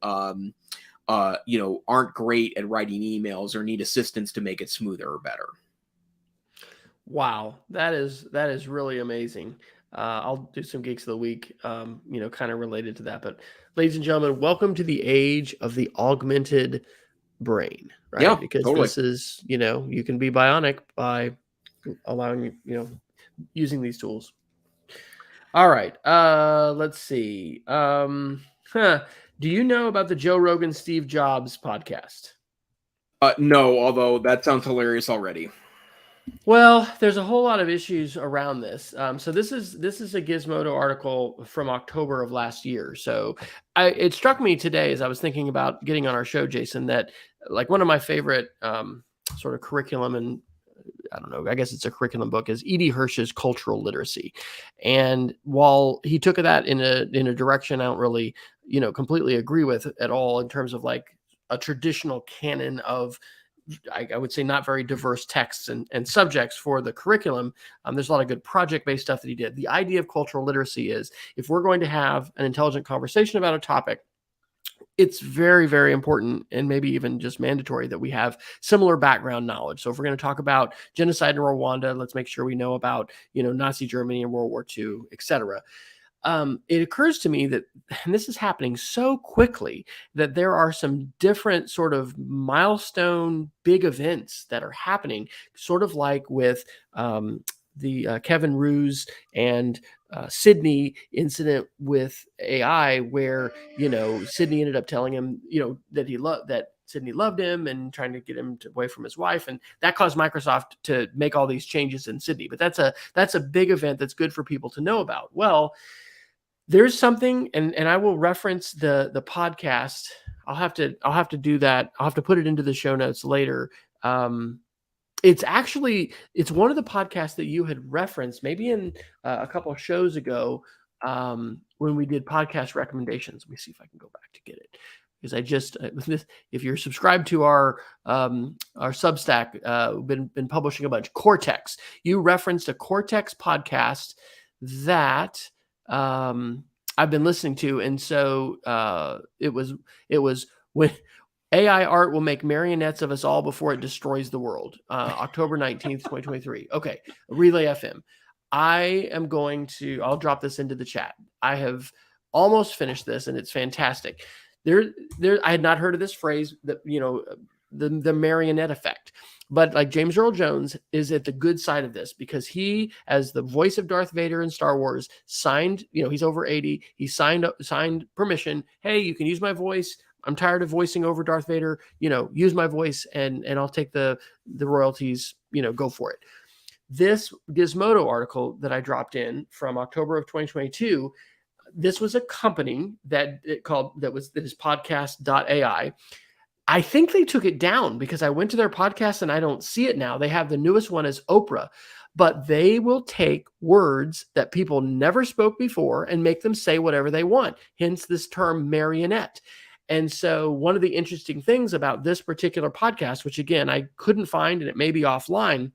aren't great at writing emails or need assistance to make it smoother or better. Wow, that is really amazing. I'll do some geeks of the week, kind of related to that. But ladies and gentlemen, welcome to the age of the augmented brain, right? Yeah, Because totally. this is, you can be bionic by allowing, using these tools. All right. Let's see. Do you know about the Joe Rogan Steve Jobs podcast? No, although that sounds hilarious already. Well, there's a whole lot of issues around this. So this is a Gizmodo article from October of last year. So it struck me today as I was thinking about getting on our show, Jason, that like one of my favorite sort of curriculum, and I don't know, I guess it's a curriculum book, is E.D. Hirsch's Cultural Literacy. And while he took that in a direction I don't really, completely agree with at all in terms of like a traditional canon of, I would say, not very diverse texts and subjects for the curriculum. There's a lot of good project-based stuff that he did. The idea of cultural literacy is if we're going to have an intelligent conversation about a topic, it's very, very important and maybe even just mandatory that we have similar background knowledge. So if we're going to talk about genocide in Rwanda, let's make sure we know about, Nazi Germany and World War II, et cetera. It occurs to me that, and this is happening so quickly, that there are some different sort of milestone big events that are happening, sort of like with the Kevin Roos and Sydney incident with AI, where Sydney ended up telling him that he loved that Sydney loved him and trying to get him away from his wife. And that caused Microsoft to make all these changes in Sydney. But that's a big event that's good for people to know about. Well, there's something, and I will reference the podcast. I'll have to do that. I'll have to put it into the show notes later. It's one of the podcasts that you had referenced maybe in a couple of shows ago when we did podcast recommendations. Let me see if I can go back to get it, because I just if you're subscribed to our Substack, we've been publishing a bunch. Cortex. You referenced a Cortex podcast that I've been listening to, and so it was when AI art will make marionettes of us all before it destroys the world. October 19th, 2023. Okay. Relay FM. I'll drop this into the chat. I have almost finished this and it's fantastic. I had not heard of this phrase, that, the marionette effect, but like James Earl Jones is at the good side of this, because he, as the voice of Darth Vader in Star Wars, signed, he's over 80. He signed permission. Hey, you can use my voice. I'm tired of voicing over Darth Vader, use my voice and I'll take the royalties, go for it. This Gizmodo article that I dropped in from October of 2022, this was a company that is podcast.ai. I think they took it down because I went to their podcast and I don't see it now. They have the newest one as Oprah, but they will take words that people never spoke before and make them say whatever they want. Hence this term marionette. And so one of the interesting things about this particular podcast, which again, I couldn't find, and it may be offline,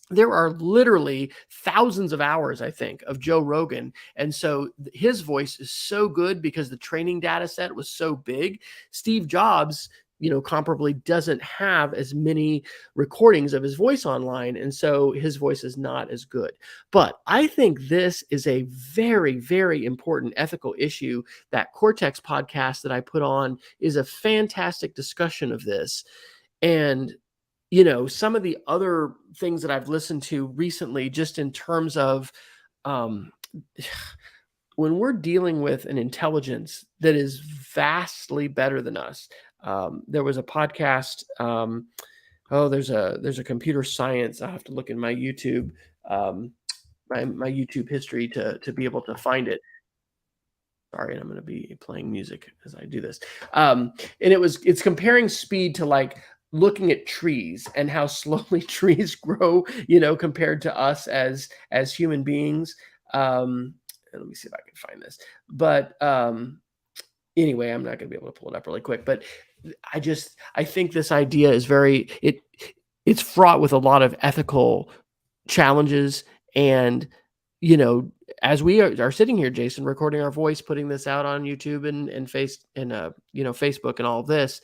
there are literally thousands of hours, I think, of Joe Rogan. And so his voice is so good because the training data set was so big. Steve Jobs, comparably doesn't have as many recordings of his voice online. And so his voice is not as good. But I think this is a very, very important ethical issue. That Cortex podcast that I put on is a fantastic discussion of this. And, some of the other things that I've listened to recently, just in terms of when we're dealing with an intelligence that is vastly better than us. There was a podcast. There's a computer science. I have to look in my YouTube, my YouTube history to be able to find it. Sorry, and I'm going to be playing music as I do this. And it's comparing speed to like looking at trees and how slowly trees grow, compared to us as human beings. Let me see if I can find this. But anyway, I'm not going to be able to pull it up really quick, but I think this idea is it's fraught with a lot of ethical challenges. And, as we are sitting here, Jason, recording our voice, putting this out on YouTube and Facebook and all of this,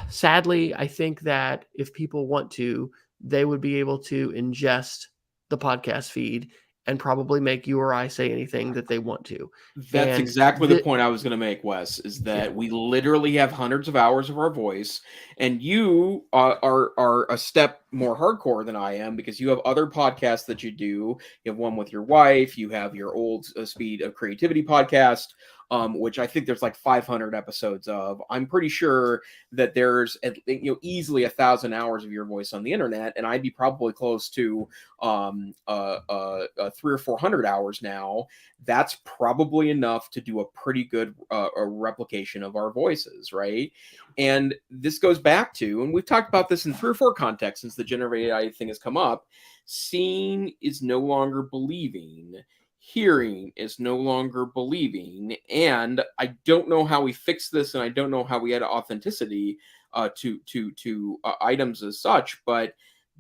sadly, I think that if people want to, they would be able to ingest the podcast feed and probably make you or I say anything that they want to. That's exactly the point I was going to make, Wes, is that we literally have hundreds of hours of our voice, and you are a step more hardcore than I am, because you have other podcasts that you do. You have one with your wife. You have your Old Speed of Creativity podcast, which I think there's like 500 episodes of. I'm pretty sure that there's easily 1,000 hours of your voice on the internet, and I'd be probably close to 300 or 400 hours now. That's probably enough to do a pretty good a replication of our voices, right? And this goes back to, and we've talked about this in 3 or 4 contexts since the generative AI thing has come up. Seeing is no longer believing. Hearing is no longer believing, and I don't know how we fix this, and I don't know how we add authenticity to items as such, but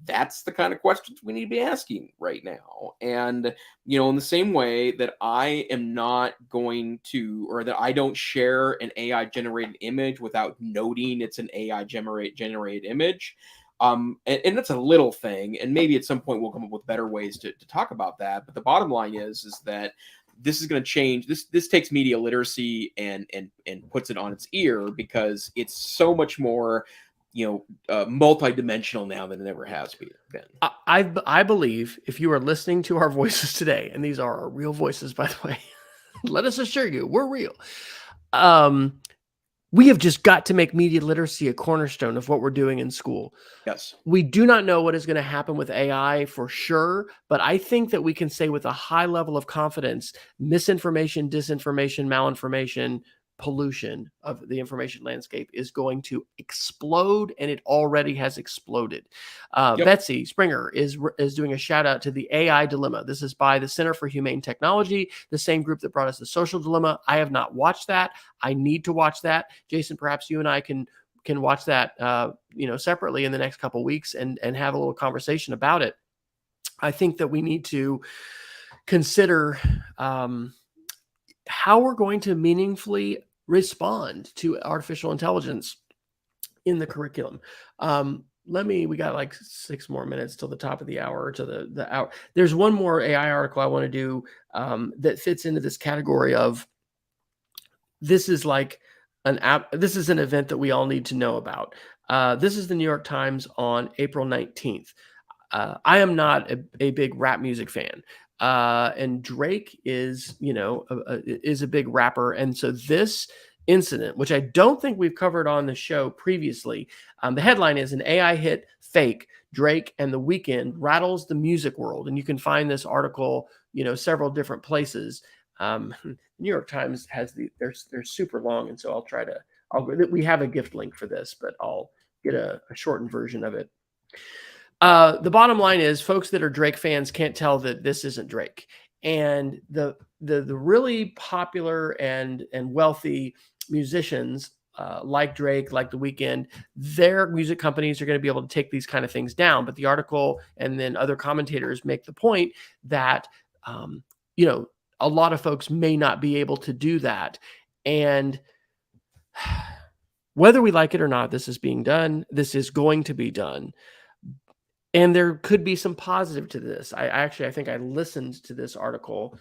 that's the kind of questions we need to be asking right now. And in the same way that I am not going to, or that I don't share an AI generated image without noting it's an AI generated image. And that's a little thing, and maybe at some point we'll come up with better ways to talk about that. But the bottom line is that this is going to change. This takes media literacy and puts it on its ear, because it's so much more multi-dimensional now than it ever has been. I believe if you are listening to our voices today, and these are our real voices, by the way, let us assure you we're real. We have just got to make media literacy a cornerstone of what we're doing in school. Yes. We do not know what is going to happen with AI for sure, but I think that we can say with a high level of confidence, misinformation, disinformation, malinformation, pollution of the information landscape is going to explode, and it already has exploded. Yep. Betsy Springer is doing a shout out to the AI Dilemma. This is by the Center for Humane Technology, the same group that brought us the Social Dilemma. I have not watched that. I need to watch that. Jason, perhaps you and I can watch that separately in the next couple of weeks and have a little conversation about it. I think that we need to consider how we're going to meaningfully respond to artificial intelligence in the curriculum. We got like 6 more minutes till the top of the hour, or to the hour. There's one more AI article I want to do that fits into this category of, this is like this is an event that we all need to know about. This is the New York Times on April 19th. I am not a big rap music fan. And Drake is, is a big rapper. And so this incident, which I don't think we've covered on the show previously, the headline is "An AI hit fake, Drake and The Weeknd rattles the music world." And you can find this article, several different places. New York Times has they're super long. And so we have a gift link for this, but I'll get a shortened version of it. The bottom line is, folks that are Drake fans can't tell that this isn't Drake. And the really popular and wealthy musicians like Drake, like The Weeknd, their music companies are going to be able to take these kind of things down. But the article and then other commentators make the point that, a lot of folks may not be able to do that. And whether we like it or not, this is being done. This is going to be done. And there could be some positive to this. I think I listened to this article,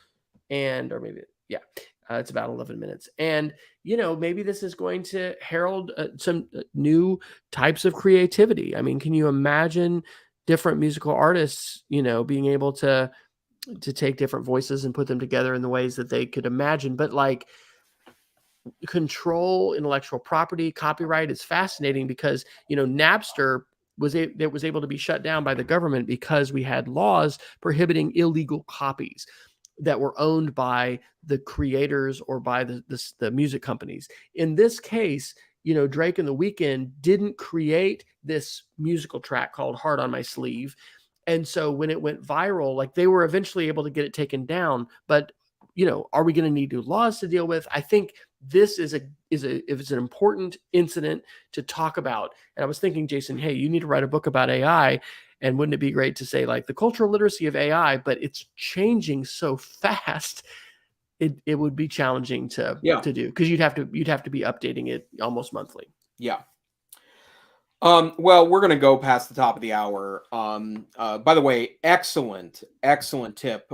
it's about 11 minutes. And, maybe this is going to herald some new types of creativity. I mean, can you imagine different musical artists, being able to take different voices and put them together in the ways that they could imagine? But like, control intellectual property, copyright is fascinating because, Napster was able to be shut down by the government because we had laws prohibiting illegal copies that were owned by the creators or by the music companies. In this case, Drake and The Weeknd didn't create this musical track called "Heart on My Sleeve." And so when it went viral, like, they were eventually able to get it taken down. But, are we going to need new laws to deal with? I think this is an important incident to talk about. And I was thinking, Jason, hey, you need to write a book about AI. And wouldn't it be great to say, like, the cultural literacy of AI, but it's changing so fast, it would be challenging to do, because you'd have to be updating it almost monthly. Yeah. Well, we're going to go past the top of the hour. By the way, excellent tip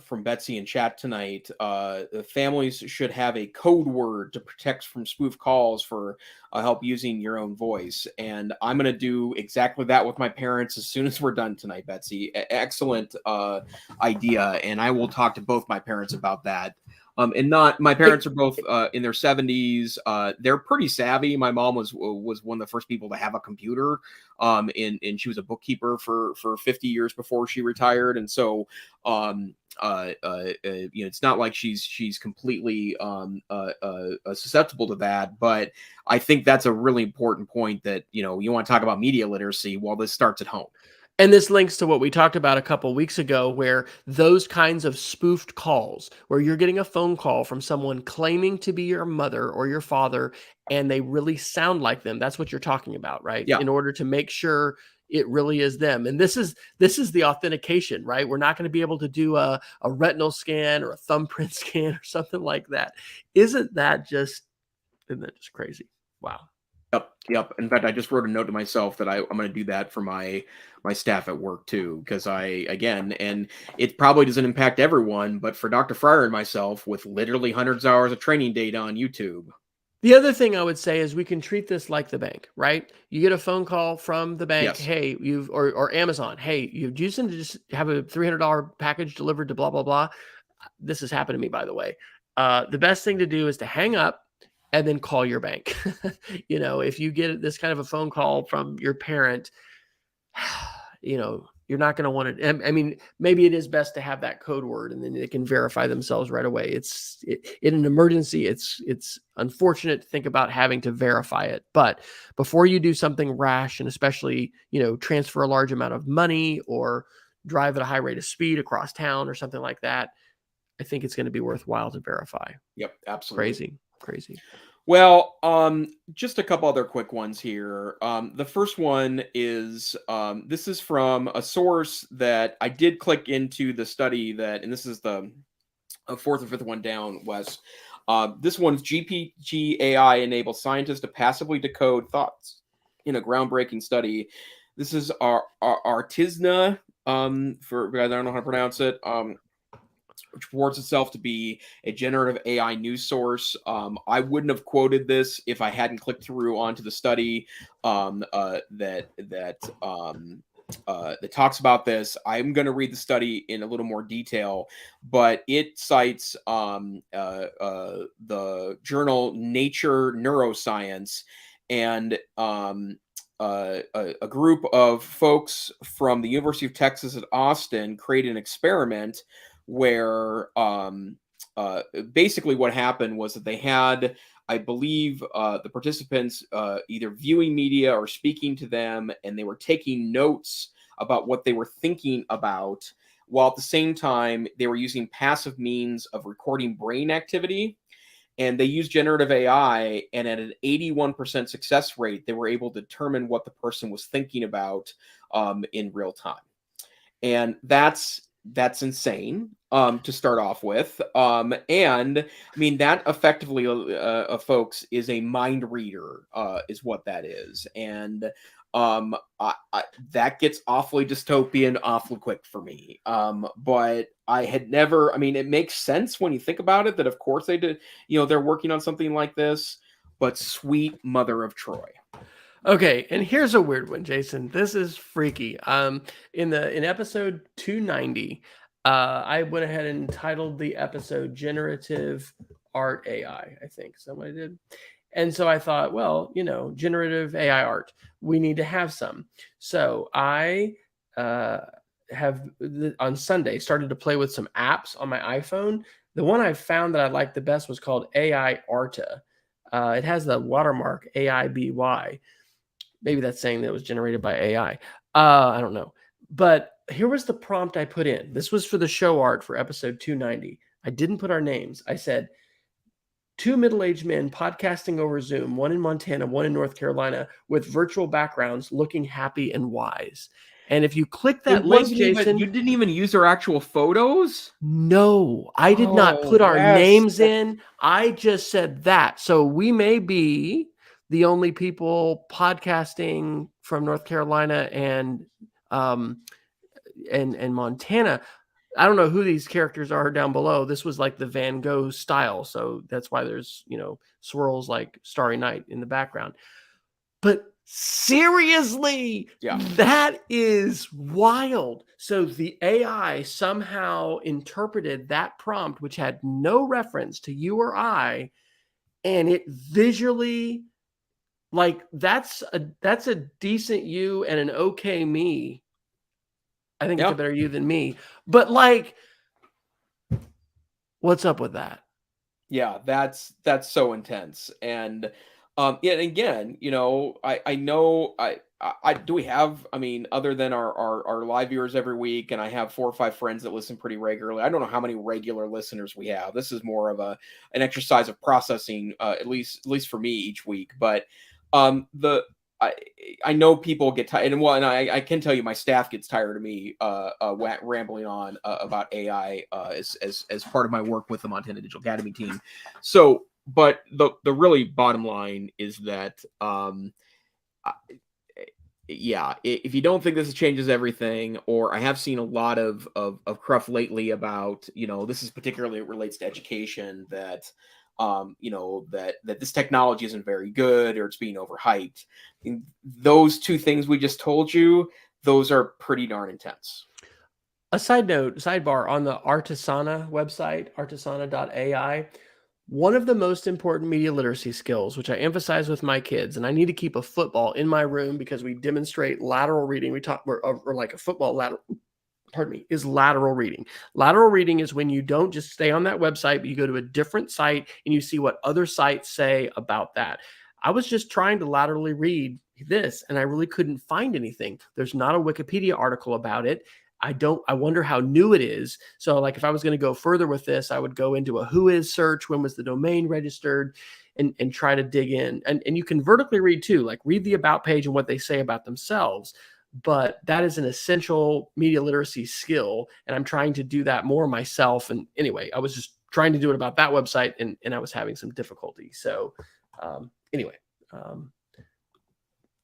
from Betsy in chat tonight. The families should have a code word to protect from spoof calls for help using your own voice. And I'm going to do exactly that with my parents as soon as we're done tonight, Betsy. Excellent idea. And I will talk to both my parents about that. My parents are both in their 70s. They're pretty savvy. My mom was one of the first people to have a computer, and she was a bookkeeper for 50 years before she retired. And so, it's not like she's completely susceptible to that. But I think that's a really important point, that, you want to talk about media literacy. Well, this starts at home. And this links to what we talked about a couple of weeks ago, where those kinds of spoofed calls, where you're getting a phone call from someone claiming to be your mother or your father, and they really sound like them. That's what you're talking about, right? Yeah. In order to make sure it really is them. And this is the authentication, right? We're not going to be able to do a retinal scan or a thumbprint scan or something like that. Isn't that just crazy? Wow. Yep. In fact, I just wrote a note to myself that I'm going to do that for my staff at work too, because and it probably doesn't impact everyone, but for Dr. Fryer and myself, with literally hundreds of hours of training data on YouTube. The other thing I would say is we can treat this like the bank, right? You get a phone call from the bank, Yes. Hey, or Amazon, hey, you used to just have a $300 package delivered to blah, blah, blah. This has happened to me, by the way. The best thing to do is to hang up, and then call your bank. If you get this kind of a phone call from your parent, you're not going to want to. I mean, maybe it is best to have that code word, and then they can verify themselves right away. In an emergency, it's unfortunate to think about having to verify it. But before you do something rash, and especially transfer a large amount of money or drive at a high rate of speed across town or something like that, I think it's going to be worthwhile to verify. Yep, absolutely. Crazy. Well, just a couple other quick ones here. The first one is this is from a source that I did click into the study and this is the fourth or fifth one down, Wes. This one's GPT AI enables scientists to passively decode thoughts in a groundbreaking study. This is Artisna, for I don't know how to pronounce it. Which purports itself to be a generative AI news source. I wouldn't have quoted this if I hadn't clicked through onto the study that talks about this. I'm going to read the study in a little more detail, but it cites the journal Nature Neuroscience and a group of folks from the University of Texas at Austin created an experiment where basically what happened was that they had, I believe, the participants either viewing media or speaking to them, and they were taking notes about what they were thinking about, while at the same time they were using passive means of recording brain activity. And they used generative AI, and at an 81% success rate, they were able to determine what the person was thinking about in real time. And that's insane to start off with. And I mean, that effectively, folks, is a mind reader, is what that is. And that gets awfully dystopian awfully quick for me. But I had never, I mean, it makes sense when you think about it that of course they did, they're working on something like this, but sweet mother of Troy. Okay, and here's a weird one, Jason. This is freaky. In episode 290, I went ahead and titled the episode "Generative Art AI." I think somebody did, and so I thought, well, generative AI art. We need to have some. So I have on Sunday started to play with some apps on my iPhone. The one I found that I liked the best was called AI Arta. It has the watermark AIBY. Maybe that's saying that it was generated by AI. I don't know. But here was the prompt I put in. This was for the show art for episode 290. I didn't put our names. I said, 2 middle-aged men podcasting over Zoom, one in Montana, one in North Carolina, with virtual backgrounds looking happy and wise. And if you click that link, Jason... You didn't even use our actual photos? No, I did not put our names in. I just said that. So we may be the only people podcasting from North Carolina and Montana. I don't know who these characters are down below. This was like the Van Gogh style, so that's why there's swirls like Starry Night in the background. But seriously, that is wild. So the AI somehow interpreted that prompt, which had no reference to you or I, and it visually, like, that's a decent you and an okay me. I think it's a better you than me. But like, what's up with that? Yeah, that's so intense. And again, I know I do we have, I mean, other than our live viewers every week, and I have 4 or 5 friends that listen pretty regularly. I don't know how many regular listeners we have. This is more of an exercise of processing, at least for me each week. But I know people get tired, and I can tell you my staff gets tired of me rambling on about AI as part of my work with the Montana Digital Academy team. So, but the really bottom line is that if you don't think this changes everything, or I have seen a lot of cruff lately about, this is particularly, it relates to education, that that this technology isn't very good, or it's being overhyped. And those two things we just told you, those are pretty darn intense. A sidebar on the Artisana website, artisana.ai, One of the most important media literacy skills, which I emphasize with my kids, and I need to keep a football in my room because we demonstrate lateral reading. We talk, or like a football lateral, pardon me, is lateral reading. Lateral reading is when you don't just stay on that website, but you go to a different site and you see what other sites say about that. I was just trying to laterally read this and I really couldn't find anything. There's not a Wikipedia article about it. I wonder how new it is. So like if I was going to go further with this, I would go into a who is search, when was the domain registered, and try to dig in. And you can vertically read too, like read the about page and what they say about themselves. But that is an essential media literacy skill. And I'm trying to do that more myself. And anyway, I was just trying to do it about that website and I was having some difficulty. So anyway,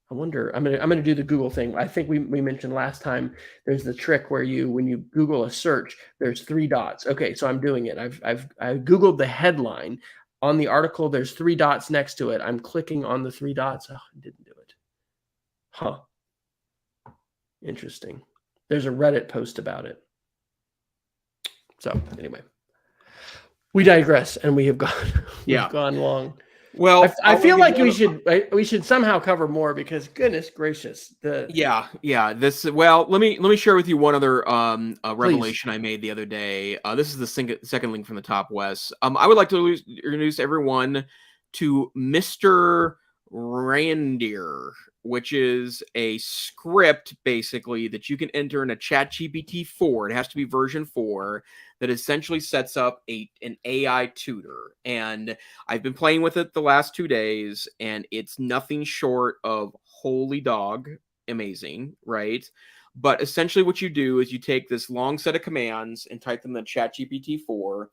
I wonder, I'm gonna do the Google thing. I think we mentioned last time there's the trick where when you Google a search, there's 3 dots. Okay, so I'm doing it. I've Googled the headline. On the article, there's 3 dots next to it. I'm clicking on the 3 dots. Oh, I didn't do it. Huh. Interesting. There's a Reddit post about it. So anyway, we digress and we have gone long. Well, I feel like we should somehow cover more because goodness gracious, this. Well, let me share with you one other revelation I made the other day. This is the second link from the top, Wes. I would like to introduce everyone to Mr. Reindeer, which is a script basically that you can enter in a ChatGPT 4. It has to be version 4 that essentially sets up an AI tutor. And I've been playing with it the last 2 days, and it's nothing short of holy dog amazing, right? But essentially what you do is you take this long set of commands and type them in ChatGPT 4,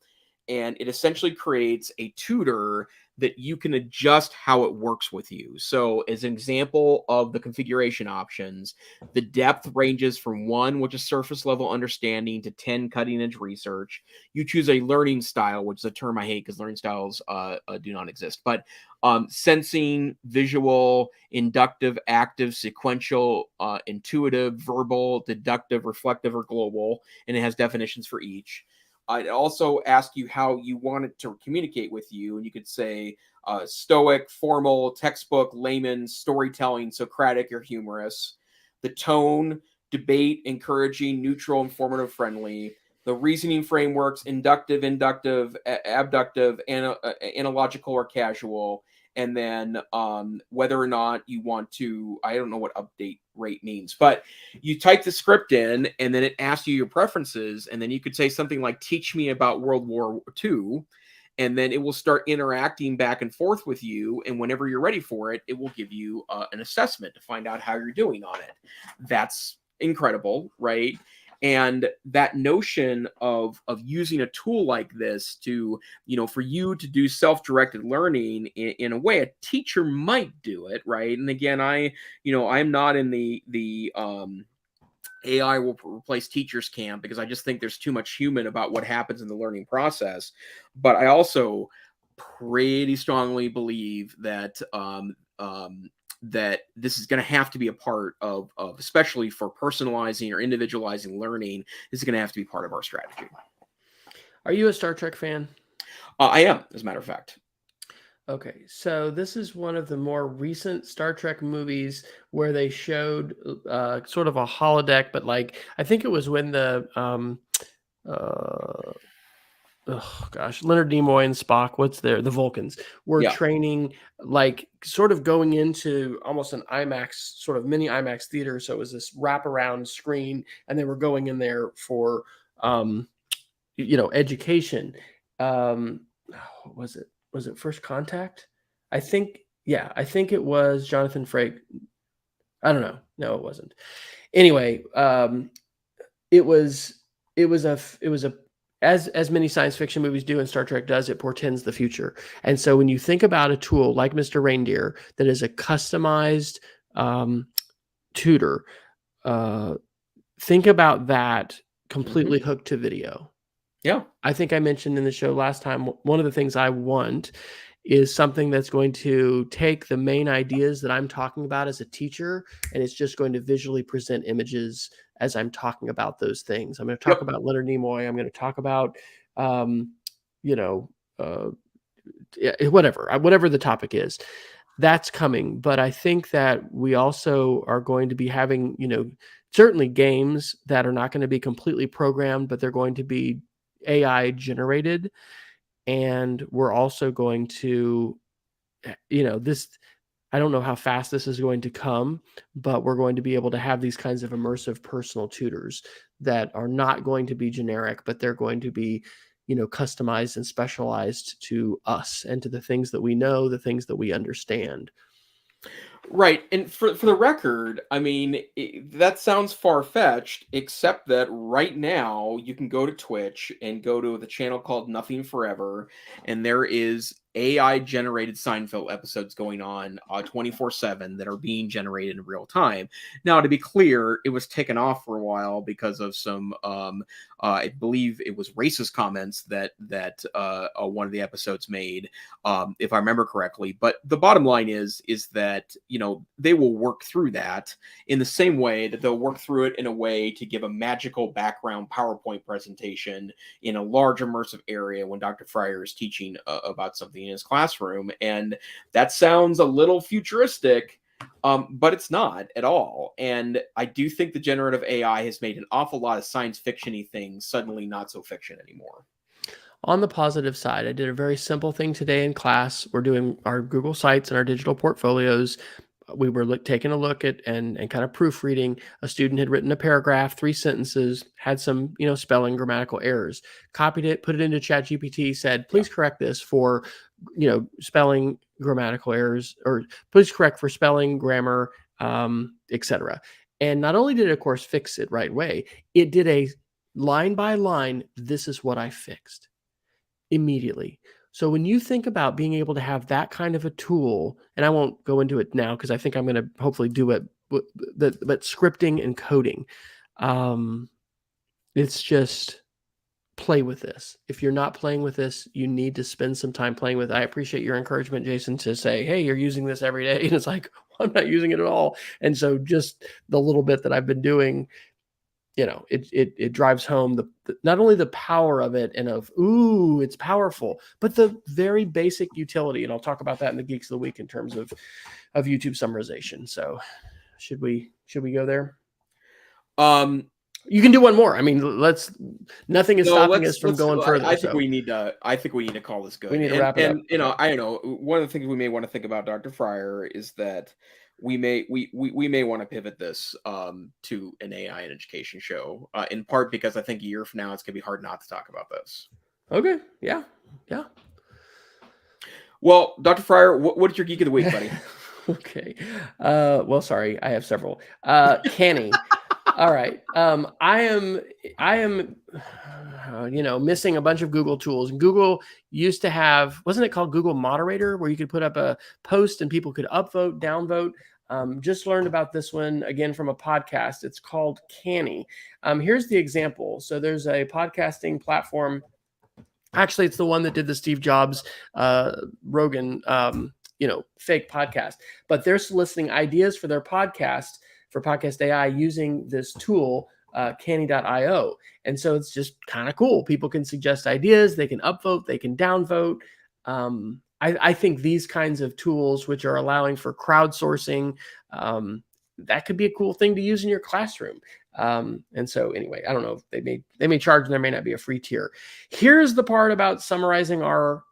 and it essentially creates a tutor that you can adjust how it works with you. So as an example of the configuration options, the depth ranges from 1, which is surface level understanding, to 10, cutting edge research. You choose a learning style, which is a term I hate because learning styles do not exist, but sensing, visual, inductive, active, sequential, intuitive, verbal, deductive, reflective, or global, and it has definitions for each. I'd also ask you how you want it to communicate with you. And you could say stoic, formal, textbook, layman, storytelling, Socratic, or humorous. The tone, debate, encouraging, neutral, informative, friendly. The reasoning frameworks, inductive, abductive, analogical, or casual. And then whether or not you want to, I don't know what update rate means, but you type the script in and then it asks you your preferences. And then you could say something like, teach me about World War II. And then it will start interacting back and forth with you. And whenever you're ready for it, it will give you an assessment to find out how you're doing on it. That's incredible, right? And that notion of using a tool like this to, for you to do self-directed learning in a way a teacher might do it, right? And again, I'm not in the AI will replace teachers camp because I just think there's too much human about what happens in the learning process. But I also pretty strongly believe that that this is going to have to be a part of especially for personalizing or individualizing learning, this is going to have to be part of our strategy. Are you a Star Trek fan? I am, as a matter of fact. Okay, so this is one of the more recent Star Trek movies where they showed sort of a holodeck, but like I think it was when the Leonard Nimoy and Spock, the Vulcans were training, like sort of going into almost an IMAX, sort of mini IMAX theater. So it was this wraparound screen, and they were going in there for, education. What was it? Was it First Contact? I think it was Jonathan Frakes. I don't know. No, it wasn't. Anyway, it was a as many science fiction movies do and Star Trek does, it portends the future. And so when you think about a tool like Mr. Reindeer that is a customized tutor, think about that completely hooked to video. Yeah. I think I mentioned in the show last time, one of the things I want is something that's going to take the main ideas that I'm talking about as a teacher, and it's just going to visually present images as I'm talking about those things. I'm going to talk about Leonard Nimoy. I'm going to talk about, whatever the topic is, that's coming. But I think that we also are going to be having, certainly games that are not going to be completely programmed, but they're going to be AI generated. And we're also going to, this, I don't know how fast this is going to come, but we're going to be able to have these kinds of immersive personal tutors that are not going to be generic, but they're going to be, customized and specialized to us and to the things that we know, the things that we understand. Right. And for the record, I mean, that sounds far-fetched, except that right now you can go to Twitch and go to the channel called Nothing Forever, and there is AI generated Seinfeld episodes going on 24/7 that are being generated in real time. Now, to be clear, it was taken off for a while because of some I believe it was racist comments that one of the episodes made, if I remember correctly. But the bottom line is that they will work through that in the same way that they'll work through it in a way to give a magical background PowerPoint presentation in a large immersive area when Dr. Fryer is teaching about something in his classroom. And that sounds a little futuristic, but it's not at all. And I do think the generative AI has made an awful lot of science fiction-y things suddenly not so fiction anymore. On the positive side, I did a very simple thing today in class. We're doing our Google Sites and our digital portfolios. We were taking a look at and kind of proofreading. A student had written a paragraph, 3 sentences, had some, spelling, grammatical errors. Copied it, put it into ChatGPT, said, please correct this for, spelling, grammatical errors, or please correct for spelling, grammar, etc. And not only did it, of course, fix it right away, it did a line by line, this is what I fixed immediately. So when you think about being able to have that kind of a tool, and I won't go into it now because I think I'm going to hopefully do it, but scripting and coding, it's just play with this. If you're not playing with this, you need to spend some time playing with it. I appreciate your encouragement, Jason, to say, hey, you're using this every day. And it's like, well, I'm not using it at all. And so just the little bit that I've been doing, it drives home the not only the power of it and of, ooh, it's powerful, but the very basic utility. And I'll talk about that in the Geeks of the Week in terms of YouTube summarization. So should we go there? You can do one more. I mean, nothing is stopping us from going further. I think we need to call this good. We need to wrap it up. And I don't know, one of the things we may want to think about Dr. Fryer is that we may want to pivot this to an AI and education show, in part because I think a year from now it's gonna be hard not to talk about this. Okay. Yeah. Well, Dr. Fryer, what's your geek of the week, buddy? Okay. Well, sorry, I have several. Canny. All right. I am missing a bunch of Google tools. Google used to have, wasn't it called Google Moderator, where you could put up a post and people could upvote, downvote. Just learned about this one again from a podcast. It's called Canny. Here's the example. So there's a podcasting platform. Actually, it's the one that did the Steve Jobs, Rogan, fake podcast. But they're soliciting ideas for their podcast, for Podcast AI, using this tool, Canny.io. And so it's just kind of cool. People can suggest ideas. They can upvote. They can downvote. I think these kinds of tools, which are allowing for crowdsourcing, that could be a cool thing to use in your classroom. And so anyway, I don't know if they may charge, and there may not be a free tier. Here's the part about summarizing our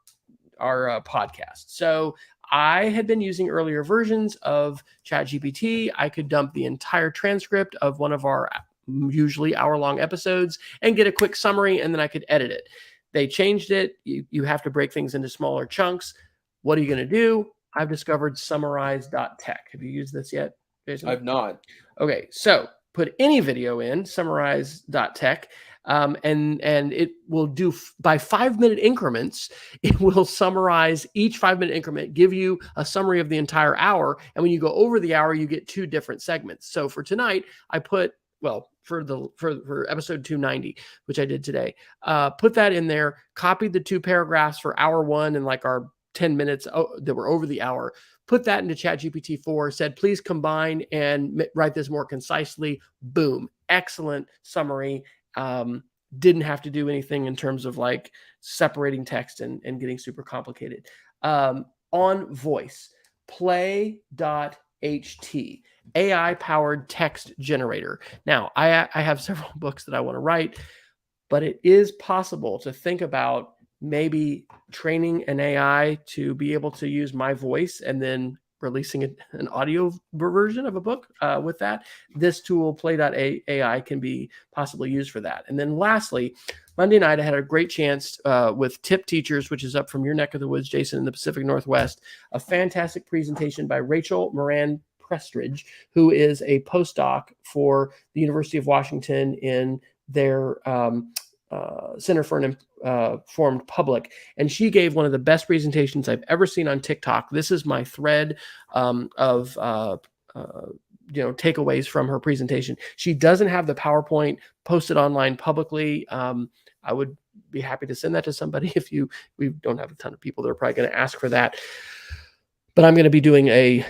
podcast. So I had been using earlier versions of ChatGPT. I could dump the entire transcript of one of our usually hour-long episodes and get a quick summary, and then I could edit it. They changed it. You have to break things into smaller chunks. What are you going to do? I've discovered summarize.tech. Have you used this yet, Jason? I've not. Okay, so put any video in, summarize.tech, and it will do by 5-minute increments. It will summarize each 5-minute increment, give you a summary of the entire hour. And when you go over the hour, you get 2 different segments. So for tonight, I put, for episode 290, which I did today, put that in there, copied the 2 paragraphs for hour 1 and like our 10 minutes that were over the hour, put that into ChatGPT 4, said, please combine and write this more concisely. Boom. Excellent summary. didn't have to do anything in terms of like separating text and getting super complicated. On voice, play.ht, AI powered text generator. Now, I have several books that I want to write, but it is possible to think about maybe training an AI to be able to use my voice and then releasing an audio version of a book with that. This tool, play.ai, can be possibly used for that. And then lastly, Monday night, I had a great chance with TIP Teachers, which is up from your neck of the woods, Jason, in the Pacific Northwest, a fantastic presentation by Rachel Moran Prestridge, who is a postdoc for the University of Washington in their Center for an Informed Public. And she gave one of the best presentations I've ever seen on TikTok. This is my thread of takeaways from her presentation. She doesn't have the PowerPoint posted online publicly. I would be happy to send that to somebody we don't have a ton of people that are probably going to ask for that. But I'm going to be doing a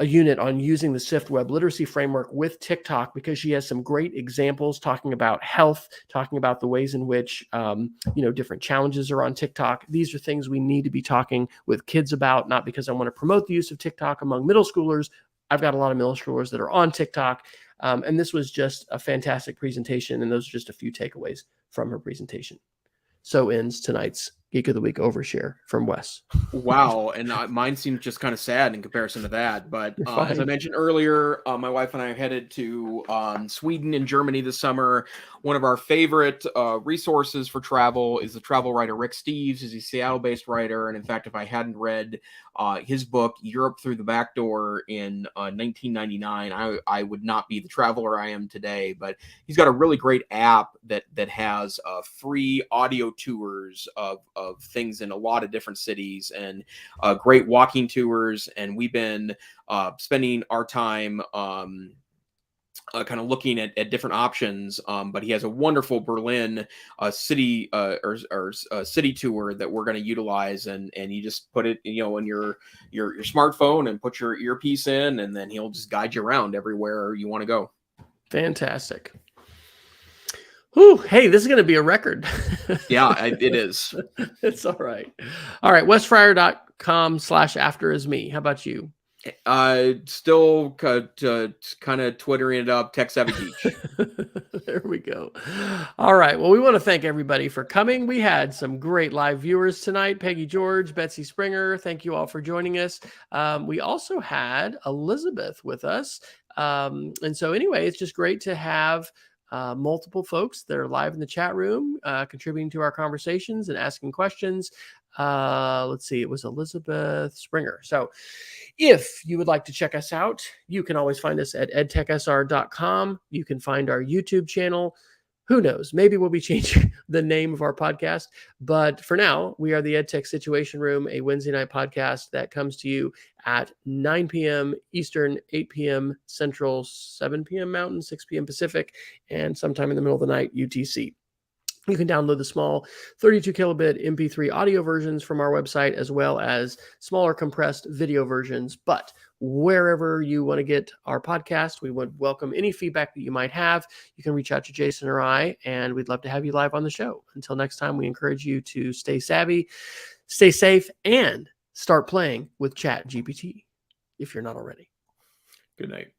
unit on using the SIFT Web Literacy Framework with TikTok, because she has some great examples talking about health, talking about the ways in which different challenges are on TikTok. These are things we need to be talking with kids about, not because I want to promote the use of TikTok among middle schoolers. I've got a lot of middle schoolers that are on TikTok, and this was just a fantastic presentation, and those are just a few takeaways from her presentation. So ends tonight's Geek of the Week overshare from Wes. Wow. And mine seems just kind of sad in comparison to that. But as I mentioned earlier, my wife and I are headed to Sweden and Germany this summer. One of our favorite resources for travel is the travel writer Rick Steves. He's a Seattle-based writer. And in fact, if I hadn't read his book, Europe Through the Back Door, in 1999, I would not be the traveler I am today. But he's got a really great app that has free audio tours of things in a lot of different cities, and great walking tours. And we've been spending our time kind of looking at different options. But he has a wonderful Berlin city city tour that we're going to utilize, and you just put it in your smartphone and put your earpiece in, and then he'll just guide you around everywhere you want to go. Fantastic. Ooh, hey, this is going to be a record. Yeah, it is. It's all right. All right. wesfryer.com/afterisme. How about you? Still kind of twittering it up, Tech Savvy Geek. There we go. All right. Well, we want to thank everybody for coming. We had some great live viewers tonight. Peggy George, Betsy Springer. Thank you all for joining us. We also had Elizabeth with us. And so anyway, it's just great to have multiple folks that are live in the chat room, contributing to our conversations and asking questions. Let's see, it was Elizabeth Springer. So if you would like to check us out, you can always find us at edtechsr.com. You can find our YouTube channel. Who knows? Maybe we'll be changing the name of our podcast. But for now, we are the EdTech Situation Room, a Wednesday night podcast that comes to you at 9 p.m. Eastern, 8 p.m. Central, 7 p.m. Mountain, 6 p.m. Pacific, and sometime in the middle of the night, UTC. You can download the small 32 kilobit MP3 audio versions from our website, as well as smaller compressed video versions. But wherever you want to get our podcast, we would welcome any feedback that you might have. You can reach out to Jason or I, and we'd love to have you live on the show. Until next time, we encourage you to stay savvy, stay safe, and start playing with ChatGPT if you're not already. Good night.